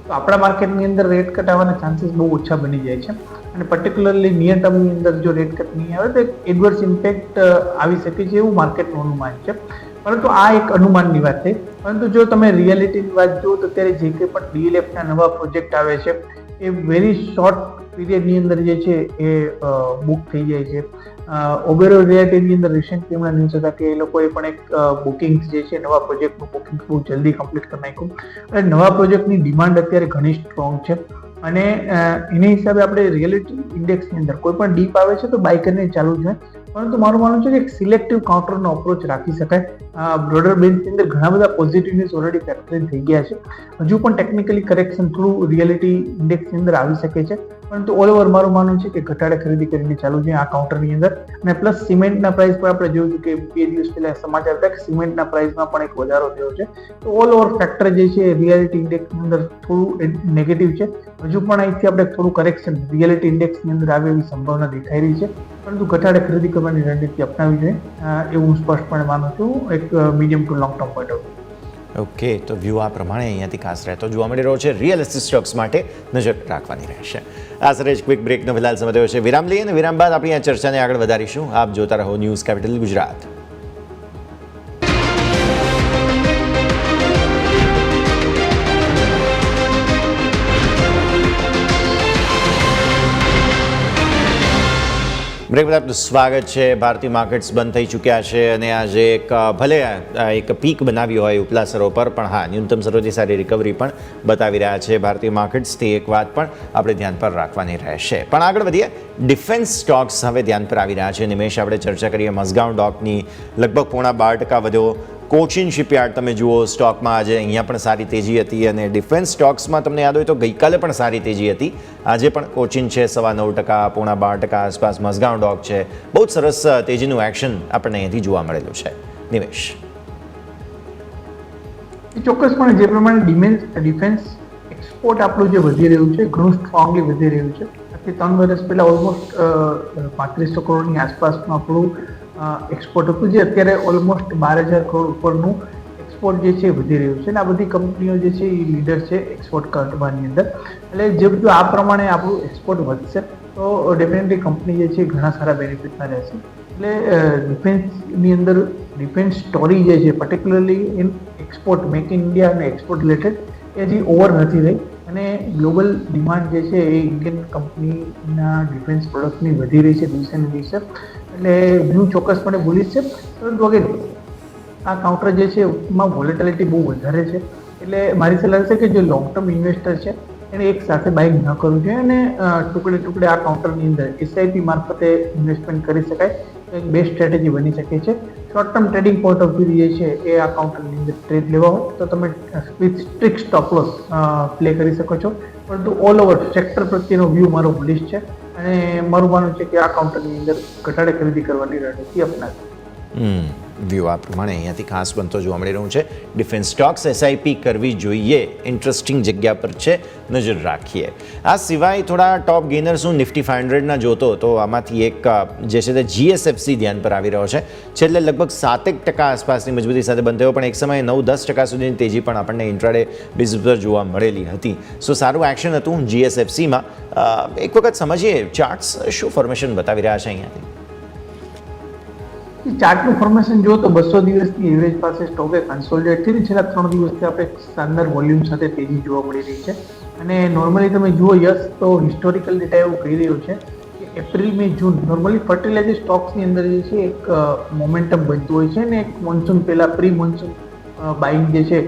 તો આપણા માર્કેટની અંદર રેટ કટ આવવાના ચાન્સીસ બહુ ઓછા બની જાય છે. અને પર્ટિક્યુલરલી નિયર ટર્મની અંદર જો રેટ કટ નહીં આવે તો એક એડવર્સ ઇમ્પેક્ટ આવી શકે છે એવું માર્કેટનું અનુમાન છે. પરંતુ આ એક અનુમાનની વાત થઈ. પરંતુ જો તમે રિયાલિટીની વાત જુઓ તો અત્યારે જે કંઈ પણ DLFના નવા પ્રોજેક્ટ આવે છે એ વેરી શોર્ટ પીરિયડની અંદર જે છે એ બુક થઈ જાય છે. ઓબેરો રિયાલિટીની અંદર રિસેન્ટલી હમણાં ન્યૂઝ હતા કે એ લોકોએ પણ એક બુકિંગ્સ જે છે નવા પ્રોજેક્ટનું બુકિંગ બહુ જલ્દી કમ્પ્લીટ કરી નાખ્યું. અને નવા પ્રોજેક્ટની ડિમાન્ડ અત્યારે ઘણી સ્ટ્રોંગ છે અને એની હિસાબે આપણે રિયલિટી ઇન્ડેક્સની અંદર કોઈ પણ ડીપ આવે છે તો બાય કરીને ચાલુ છે. પરંતુ મારું માનવું છે કે એક સિલેક્ટિવ કાઉન્ટરનો અપ્રોચ રાખી શકાય. બ્રોડર બેન્ચની અંદર ઘણા બધા પોઝિટિવ ન્યૂઝ ઓલરેડી ફેક્ટર થઈ ગયા છે. હજુ પણ ટેકનિકલી કરેક્શન થોડું રિયલિટી ઇન્ડેક્સની અંદર આવી શકે છે, પરંતુ ઓલ ઓવર મારું માનવું છે કે ઘટાડે ખરીદી કરીને ચાલુ છે આ કાઉન્ટરની અંદર. અને પ્લસ સિમેન્ટના પ્રાઇસ પર આપણે જોયું કે 2 દિવસ પહેલા સમાચાર હતા કે સિમેન્ટના પ્રાઇસમાં પણ એક વધારો થયો છે. તો ઓલ ઓવર ફેક્ટર જે છે રિયાલિટી ઇન્ડેક્સની અંદર થોડું નેગેટિવ છે. હજુ પણ અહીંથી આપણે થોડું કરેક્શન રિયાલિટી ઇન્ડેક્સની અંદર આવે એવી સંભાવના દેખાઈ રહી છે, પરંતુ ઘટાડે ખરીદી કરવાની રણનીતિ અપનાવી જોઈએ એવું હું સ્પષ્ટપણે માનું છું એક medium two long term point of view. Okay, તો વ્યૂ આ પ્રમાણે અહીંયાથી ખાસ રહેતો જોવા મળી રહ્યો છે. રિયલ એસ્ટેટ સ્ટોક્સ માટે નજર રાખવાની રહેશે. આ સરે જ ક્વિક બ્રેકનો ફિલહાલ સમય થયો છે. વિરામ લઈએ અને વિરામ બાદ આપણી આ ચર્ચાને આગળ વધારીશું. આપ જોતા રહો ન્યૂઝ કેપિટલ ગુજરાત. બ્રેક બાદ આપનું સ્વાગત છે. ભારતીય માર્કેટ્સ બંધ થઈ ચૂક્યા છે અને આજે ભલે એક પીક બનાવી હોય ઉપલા સ્તરો પર, પણ હા, ન્યૂનતમ સ્તરોથી સારી રિકવરી પણ બતાવી રહ્યા છે ભારતીય માર્કેટ્સથી. એક વાત પણ આપણે ધ્યાન પર રાખવાની રહેશે. પણ આગળ વધીએ, ડિફેન્સ સ્ટોક્સ હવે ધ્યાન પર આવી રહ્યા છે. નિમેશ, આપણે ચર્ચા કરીએ મઝગાંવ ડોકની, લગભગ 0.5% વધ્યો. કોચિન શિપયાર્ડ તમે જુઓ સ્ટોકમાં આજે અહીંયા પણ સારી તેજી હતી, અને ડિફેન્સ સ્ટોક્સમાં તમને યાદ હોય તો ગઈકાલે પણ સારી તેજી હતી. આજે પણ કોચિન છે 9.25%, 0.5% આસપાસ. મઝગાંવ ડોક છે, બહુ જ સરસ તેજીનું એક્શન આપણને અહીંયાથી જોવા મળેલું છે. નિમેશ, ચોક્કસપણે જે પ્રમાણે ડિફેન્સ એક્સપોર્ટ આપણું જે વધી રહ્યું છે ઘણું સ્ટ્રોંગલી વધી રહ્યું છે. આજથી 3 વર્ષ પહેલા ઓલમોસ્ટ 3500 કરોડની આસપાસનું આપણું એક્સપોર્ટ હતું, જે અત્યારે ઓલમોસ્ટ 12,000 કરોડ ઉપરનું એક્સપોર્ટ જે છે વધી રહ્યું છે. અને આ બધી કંપનીઓ જે છે એ લીડર છે એક્સપોર્ટ કરવાની અંદર. એટલે જે બધું આ પ્રમાણે આપણું એક્સપોર્ટ વધશે તો ડેફિનેટલી કંપની જે છે ઘણા સારા બેનિફિટમાં રહેશે. એટલે ડિફેન્સની અંદર ડિફેન્સ સ્ટોરી જે છે particularly in export, make in India અને એક્સપોર્ટ રિલેટેડ એ હજી ઓવર નથી રહી. અને ગ્લોબલ ડિમાન્ડ જે છે એ ઇન્ડિયન કંપનીના ડિફેન્સ પ્રોડક્ટની વધી રહી છે દિવસે ને દિવસે. એટલે વ્યૂ ચોક્કસપણે બુલિશ છે, પરંતુ અગેન આ કાઉન્ટર જે છે એમાં વોલેટિલિટી બહુ વધારે છે. એટલે મારી સલાહ છે કે જે લોંગ ટર્મ ઇન્વેસ્ટર છે એને એક સાથે બાઇંગ ન કરવું જોઈએ અને ટુકડે ટુકડે આ કાઉન્ટરની અંદર SIP મારફતે ઇન્વેસ્ટમેન્ટ કરી શકાય. એક બેસ્ટ સ્ટ્રેટેજી બની શકે છે. Short term trading point of view જે છે એ આ કાઉન્ટરની અંદર ટ્રેડ લેવા હોય તો તમે with strict stop loss play કરી શકો છો. પરંતુ ઓલ ઓવર સેક્ટર પ્રત્યેનો વ્યૂ મારો બુલિશ છે. અને મારું માનવું છે કે આ કાઉન્ટરની અંદર ઘટાડે ખરીદી કરવાની રણનીતિ અપનાવી. વ્યૂ આ પ્રમાણે અહીંયાથી ખાસ બનતો જોવા મળી રહ્યું છે. ડિફેન્સ સ્ટોક્સ એસઆઈપી કરવી જોઈએ, ઇન્ટરેસ્ટિંગ જગ્યા પર છે, નજર રાખીએ. આ સિવાય થોડા ટોપ ગેનર્સ હું નિફ્ટી 500ના જોતો તો આમાંથી એક જે છે તે જીએસએફસી ધ્યાન પર આવી રહ્યો છે. છેલ્લે લગભગ 7% આસપાસની મજબૂતી સાથે બંધ થયો, પણ એક સમયે 9-10% સુધીની તેજી પણ આપણને ઇન્ટ્રાડે બેઝ પર જોવા મળેલી હતી. સો સારું એક્શન હતું જીએસએફસીમાં. એક વખત સમજીએ ચાર્ટ્સ શું ફોર્મેશન બતાવી રહ્યા છે અહીંયાથી. ચાર્ટનું ફોર્મેશન જુઓ તો 200 દિવસની એવરેજ પાસે સ્ટોકે કન્સોલિડેટ થઈને છેલ્લા 3 દિવસથી આપણે શાનદાર વોલ્યુમ સાથે તેજી જોવા મળી રહી છે. અને નોર્મલી તમે જુઓ યસ તો હિસ્ટોરિકલ ડેટા એવું કહી રહ્યું છે કે એપ્રિલ મે જૂન નોર્મલી ફર્ટિલાઇઝર સ્ટોક્સની અંદર જે છે એક મોમેન્ટમ બનતું હોય છે અને એક મોન્સૂન પહેલાં પ્રી મોન્સૂન બાઇંગ જે છે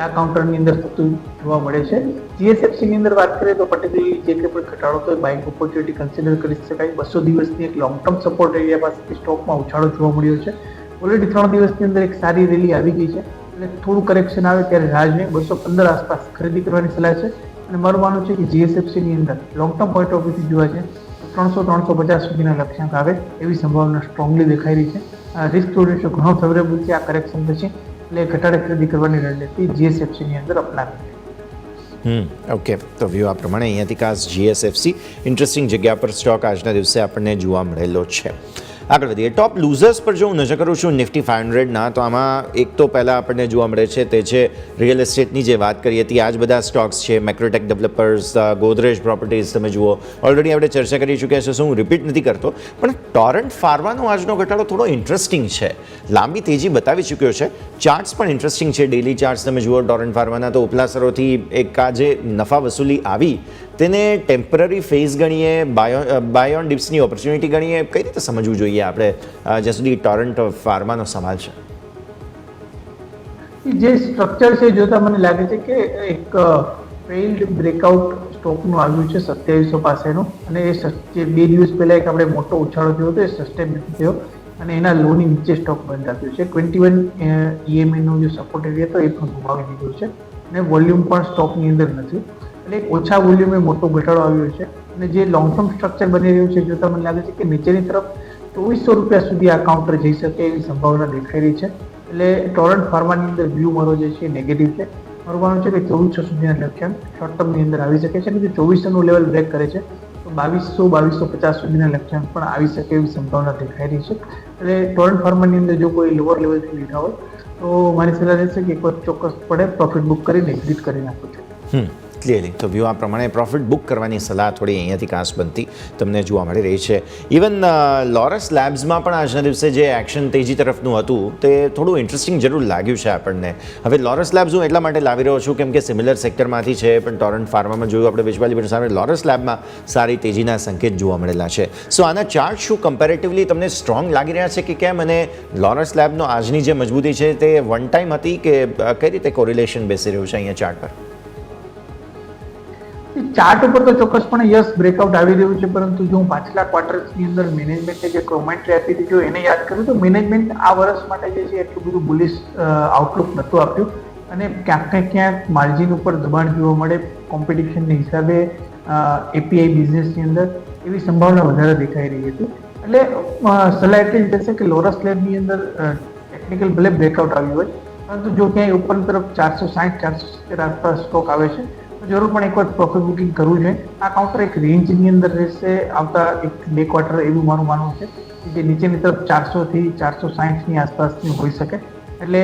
આ કાઉન્ટરની અંદર થતું જોવા મળે છે. જીએસએફસીની અંદર વાત કરીએ તો પર્ટિક્યુલરલી જે કંઈ પણ ઘટાડો તો બાઇંગ ઓપોર્ચ્યુનિટી કન્સિડર કરી શકાય. 200 દિવસની એક લોંગ ટર્મ સપોર્ટ એરિયા પાસેથી સ્ટોકમાં ઉછાળો જોવા મળ્યો છે. ઓલરેડી 3 દિવસની અંદર એક સારી રેલી આવી ગઈ છે, એટલે થોડું કરેક્શન આવે ત્યારે રાહ જોઈને 215 આસપાસ ખરીદી કરવાની સલાહ છે. અને મારું માનવું છે કે જીએસએફસીની અંદર લોંગ ટર્મ પોઈન્ટ ઓફ વ્યૂથી જોવા છે 300-350 સુધીના લક્ષ્યાંક આવે એવી સંભાવના સ્ટ્રોંગલી દેખાઈ રહી છે. રિસ્ક ટુ રેશિયો ઘણો ફેવરેબલ છે આ કરેક્શન પછી, એટલે ઘટાડે ખરીદી કરવાની રણનીતિ જીએસએફસીની અંદર અપનાવી. ઓકે, તો વ્યૂ આ પ્રમાણે અહીંયાથી ખાસ જીએસએફસી ઇન્ટરેસ્ટિંગ જગ્યા પર સ્ટોક આજના દિવસે આપણને જોવા મળેલો છે. આગળ વધીએ. ટોપ લૂઝર્સ પર જો હું નજર કરું છું નિફ્ટી 500ના, તો આમાં એક તો પહેલાં આપણને જોવા મળે છે તે છે રિયલ એસ્ટેટની જે વાત કરી હતી. આ જ બધા સ્ટોક્સ છે. મેક્રોટેક ડેવલપર્સ, ગોદરેજ પ્રોપર્ટીઝ તમે જુઓ, ઓલરેડી આપણે ચર્ચા કરી ચૂક્યા છે, હું રિપીટ નથી કરતો. પણ ટોરન્ટ ફાર્માનો આજનો ઘટાડો થોડો ઇન્ટરેસ્ટિંગ છે. લાંબી તેજી બતાવી ચૂક્યો છે. ચાર્ટ્સ પણ ઇન્ટરેસ્ટિંગ છે. ડેલી ચાર્ટ્સ તમે જુઓ ટોરન્ટ ફાર્માના, તો ઉપલા સ્તરોથી એક આ જે નફા વસૂલી આવી તેને ટેમ્પરરી ફેઝ ગણીએ, બાય ઓન ડિપ્સની ઓપોર્ચ્યુનિટી ગણીએ, કઈ રીતે સમજવું જોઈએ આપણે જ્યાં સુધી ટોરન્ટ ફાર્માનો સવાલ છે? જે સ્ટ્રક્ચર છે જોતા મને લાગે છે કે એક ફેઇલ્ડ બ્રેકઆઉટ સ્ટોકનું આવ્યું છે 2700 પાસેનું, અને એ જે 2 દિવસ પહેલા એક આપણે મોટો ઉછાળો થયો હતો એ સસ્ટેન નથી થયો અને એના લોની નીચે સ્ટોક બંધ આપ્યો છે. 21 EMA નો જે સપોર્ટ એરિયા હતો એ પણ ગુમાવી દીધો છે અને વોલ્યુમ પણ સ્ટોકની અંદર નથી, એટલે ઓછા વોલ્યુમે મોટો ઘટાડો આવ્યો છે. અને જે લોંગ ટર્મ સ્ટ્રક્ચર બની રહ્યું છે જોતા મને લાગે છે કે નીચેની તરફ 2400 રૂપિયા સુધી આ કાઉન્ટર જઈ શકે એવી સંભાવના દેખાઈ રહી છે. એટલે ટોરન્ટ ફાર્માની અંદર વ્યૂ મારો જે છે નેગેટિવ છે. મારું માનવું છે કે 2400 સુધીના લક્ષ્યાંક શોર્ટ ટર્મની અંદર આવી શકે છે, અને જો 2400નું લેવલ બ્રેક કરે છે તો 2200-2250 સુધીના લક્ષ્યાંક પણ આવી શકે એવી સંભાવના દેખાઈ રહી છે. એટલે ટોરન્ટ ફાર્માની અંદર જો કોઈ લોઅર લેવલથી લીધા હોય તો મારી સલાહ રહેશે કે એક વાર ચોક્કસપણે પ્રોફિટ બુક કરીને એક્ઝિટ કરી નાખવું છે. ક્લિયરલી. તો વ્યૂ આ પ્રમાણે પ્રોફિટ બુક કરવાની સલાહ થોડી અહીંયાથી ખાસ બનતી તમને જોવા મળી રહી છે. ઇવન લોરસ લેબ્સમાં પણ આજના દિવસે જે એક્શન તેજી તરફનું હતું તે થોડું ઇન્ટરેસ્ટિંગ જરૂર લાગ્યું છે આપણને. હવે લોરસ લેબ્સ હું એટલા માટે લાવી રહ્યો છું કેમ કે સિમિલર સેક્ટરમાંથી છે, પણ ટોરન્ટ ફાર્મામાં જોયું આપણે વેચવાલી સામે લોરસ લેબમાં સારી તેજીના સંકેત જોવા મળેલા છે. સો આના ચાર્ટ શું કમ્પેરેટિવલી તમને સ્ટ્રોંગ લાગી રહ્યા છે કે કેમ? અને લોરસ લેબનો આજની જે મજબૂતી છે તે વન ટાઈમ હતી કે કઈ રીતે કોરિલેશન બેસી રહ્યું છે અહીંયા ચાર્ટ પર? ચાર્ટ ઉપર તો ચોક્કસપણે યસ બ્રેકઆઉટ આવી રહ્યું છે, પરંતુ જો હું પાછલા ક્વાર્ટર્સની અંદર મેનેજમેન્ટે જે કોમેન્ટ્રી આપી હતી જો એને યાદ કરું તો મેનેજમેન્ટ આ વર્ષ માટે જે છે એટલું બધું બુલિશ આઉટલુક નહોતું આપ્યું, અને ક્યાંક ને ક્યાંક માર્જિન ઉપર દબાણ જોવા મળે કોમ્પિટિશનની હિસાબે એપીઆઈ બિઝનેસની અંદર એવી સંભાવના વધારે દેખાઈ રહી હતી. એટલે સલાહ એટલી જ રહેશે કે લોરસ લેબની અંદર ટેકનિકલ ભલે બ્રેકઆઉટ આવ્યું હોય, પરંતુ જો ક્યાંય ઉપરની તરફ 460-470 આસપાસ સ્ટોક આવે છે જરૂર પણ એકવાર પ્રોફિટ બુકિંગ કરવું છે. આ કાઉન્ટર એક રેન્જની અંદર રહેશે આવતા 1-2 ક્વાર્ટર એવું મારું માનવું છે કે જે નીચેની તરફ 400 થી 460ની આસપાસની હોઈ શકે. એટલે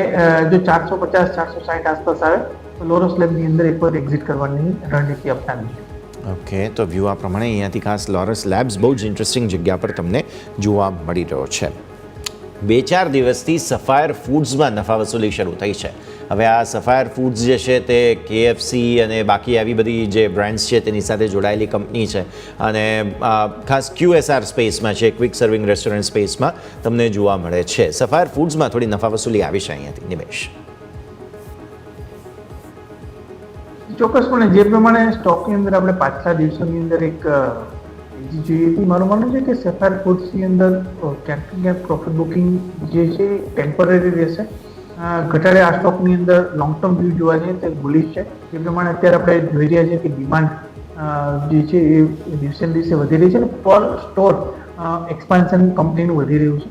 જો 450-460 આસપાસ આવે તો લોરસ લેબની અંદર એકવાર એક્ઝિટ કરવાની રણનીતિ અપનાવી છે. ઓકે, તો વ્યૂ આ પ્રમાણે અહીંયાથી ખાસ લોરસ લેબ્સ બહુ જ ઇન્ટરેસ્ટિંગ જગ્યા પર તમને જોવા મળી રહ્યો છે. 2-4 દિવસથી સફાયર ફૂડ્સમાં નફા વસૂલી શરૂ થઈ છે. હવે આ સફાયર ફૂડ્સ જે છે તે KFC અને બાકી આવી બધી જે બ્રાન્ડ્સ છે તેની સાથે જોડાયેલી કંપની છે, અને ખાસ QSR સ્પેસમાં છે, ક્વિક સર્વિંગ રેસ્ટોરન્ટ સ્પેસમાં તમને જોવા મળે છે. સફાયર ફૂડ્સમાં થોડી નફા વસૂલી આવી છે અહીંયાથી. નિમેશ, ચોક્કસપણે જે પ્રમાણે સ્ટોકની અંદર આપણે પાછલા દિવસોની અંદર એક તેજી જોઈએ હતી, મારું માનવું છે કે સફાયર ફૂડ્સની અંદર ક્યાંક ક્યાંક પ્રોફિટ બુકિંગ જે છે ટેમ્પરરી રહેશે. ઘટાડે આ સ્ટોકની અંદર લોંગ ટર્મ વ્યૂ જોવા જઈએ તો બુલિશ છે. જે પ્રમાણે અત્યારે આપણે જોઈ રહ્યા છીએ કે ડિમાન્ડ જે છે એ દિવસે ને દિવસે વધી રહી છે અને પર સ્ટોર એક્સપાન્શન કંપનીનું વધી રહ્યું છે.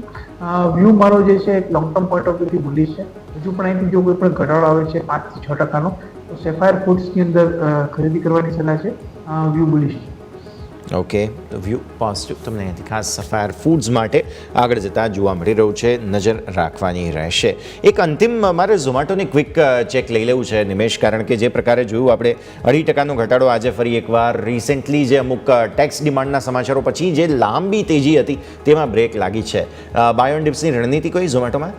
વ્યૂ મારો જે છે એક લોંગ ટર્મ પોઈન્ટ ઓફ વ્યૂથી બુલિશ છે. હજુ પણ અહીંથી જો કોઈ પણ ઘટાડો આવે છે 5 થી 6% તો સેફાયર ફૂડ્સની અંદર ખરીદી કરવાની સલાહ છે. વ્યૂ બુલિશ છે. ઓકે, તો વ્યૂ પોઝિટિવ તમને અહીંયાથી ખાસ સફાયર ફૂડ્સ માટે આગળ જતાં જોવા મળી રહ્યું છે, નજર રાખવાની રહેશે. એક અંતિમ મારે ઝોમેટોની ક્વિક ચેક લઈ લેવું છે નિમેશ, કારણ કે જે પ્રકારે જોયું આપણે 2% ઘટાડો આજે ફરી એકવાર રિસેન્ટલી જે અમુક ટેક્સ ડિમાન્ડના સમાચારો પછી જે લાંબી તેજી હતી તેમાં બ્રેક લાગી છે. બાય ઓન ડિપ્સની રણનીતિ કોઈ ઝોમેટોમાં?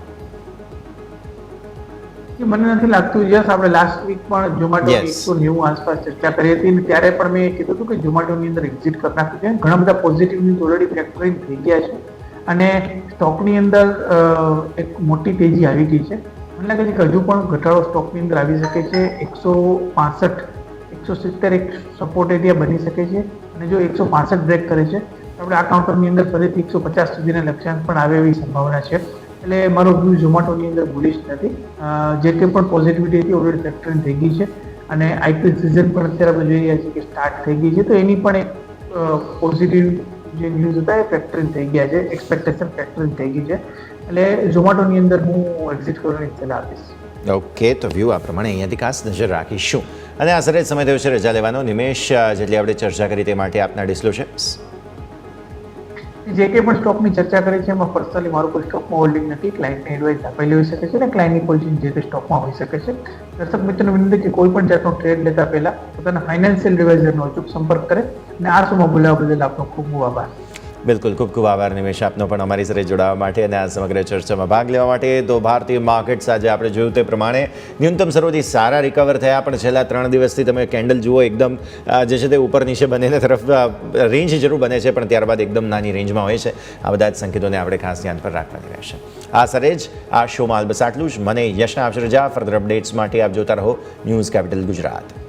મને નથી લાગતું. યસ, આપણે લાસ્ટ વીક પણ ઝોમેટો Yes. 190 આસપાસ ચર્ચા કરી હતી અને ત્યારે પણ મેં કીધું હતું કે ઝોમેટોની અંદર એક્ઝિટ કરી નાખ્યું છે. ઘણા બધા પોઝિટિવ ન્યૂઝ ઓલરેડી ફેક્ટરિંગ થઈ ગયા છે અને સ્ટોકની અંદર એક મોટી તેજી આવી ગઈ છે. મને લાગે છે કે હજુ પણ ઘટાડો સ્ટોકની અંદર આવી શકે છે. 165 170 એક સપોર્ટ એરિયા બની શકે છે અને જો 165 બ્રેક કરે છે તો આપણે આ કાઉન્ટરની અંદર ફરીથી 150 સુધીના લક્ષ્યાંક પણ આવે એવી સંભાવના છે. એટલે મારો વ્યૂ ઝોમેટોની અંદર બુલિશ નથી. જે કંઈ પણ પોઝિટિવિટી હતી ઓલરેડી ફેક્ટરિંગ થઈ ગઈ છે અને આઈપીએલ સિઝન પણ અત્યારે આપણે જોઈ રહ્યા છીએ કે સ્ટાર્ટ થઈ ગઈ છે, તો એની પણ એક પોઝિટિવ જે ન્યૂઝ હતા એ ફેક્ટરિંગ થઈ ગયા છે, એક્સપેક્ટેશન ફેક્ટરિંગ થઈ ગઈ છે. એટલે ઝોમેટોની અંદર હું એક્ઝિટ કરવાની સલાહ આપીશ. ઓકે, તો વ્યૂ આ પ્રમાણે અહીંયાથી ખાસ નજર રાખીશું. અને આ સરે સમય થયો છે રજા લેવાનો. નિમેશ, જેટલી આપણે ચર્ચા કરી તે માટે આપના ડિસ્ક્લોઝર્સ. જે કંઈ પણ સ્ટોકની ચર્ચા કરી છે એમાં પર્સનલી મારું કોઈ સ્ટોકમાં હોલ્ડિંગ નથી. ક્લાયન્ટને એડવાઇસ આપેલી હોઈ શકે છે અને ક્લાયન્ટની પોલિસી જે તે સ્ટોકમાં હોઈ શકે છે. દર્શક મિત્રોને વિનંતી કે કોઈ પણ જાતનો ટ્રેડ લેતા પહેલા પોતાના ફાઇનાન્શિયલ એડવાઇઝરનો અચૂક સંપર્ક કરે અને આ શોમાં બોલાવવા બદલ આપનો ખૂબ ખૂબ આભાર. બિલકુલ, ખૂબ ખૂબ આભાર નિમેશ આપનો પણ અમારી સાથે જોડાવા માટે અને આ સમગ્ર ચર્ચામાં ભાગ લેવા માટે. તો ભારતીય માર્કેટ્સ આજે આપણે જોયું તે પ્રમાણે ન્યૂનતમ સર્વોથી સારા રિકવર થયા, પણ છેલ્લા 3 દિવસથી તમે કેન્ડલ જુઓ એકદમ જે છે તે ઉપર નીચે બંનેને તરફ રેન્જ જરૂર બને છે પણ ત્યારબાદ એકદમ નાની રેન્જમાં હોય છે. આ બધા જ સંકેતોને આપણે ખાસ ધ્યાન પર રાખવાની રહેશે. આ સરે જ આ શોમાં બસ આટલું જ. મને યશના આપશે રજા. ફર્ધર અપડેટ્સ માટે આપ જોતા રહો ન્યૂઝ કેપિટલ ગુજરાત.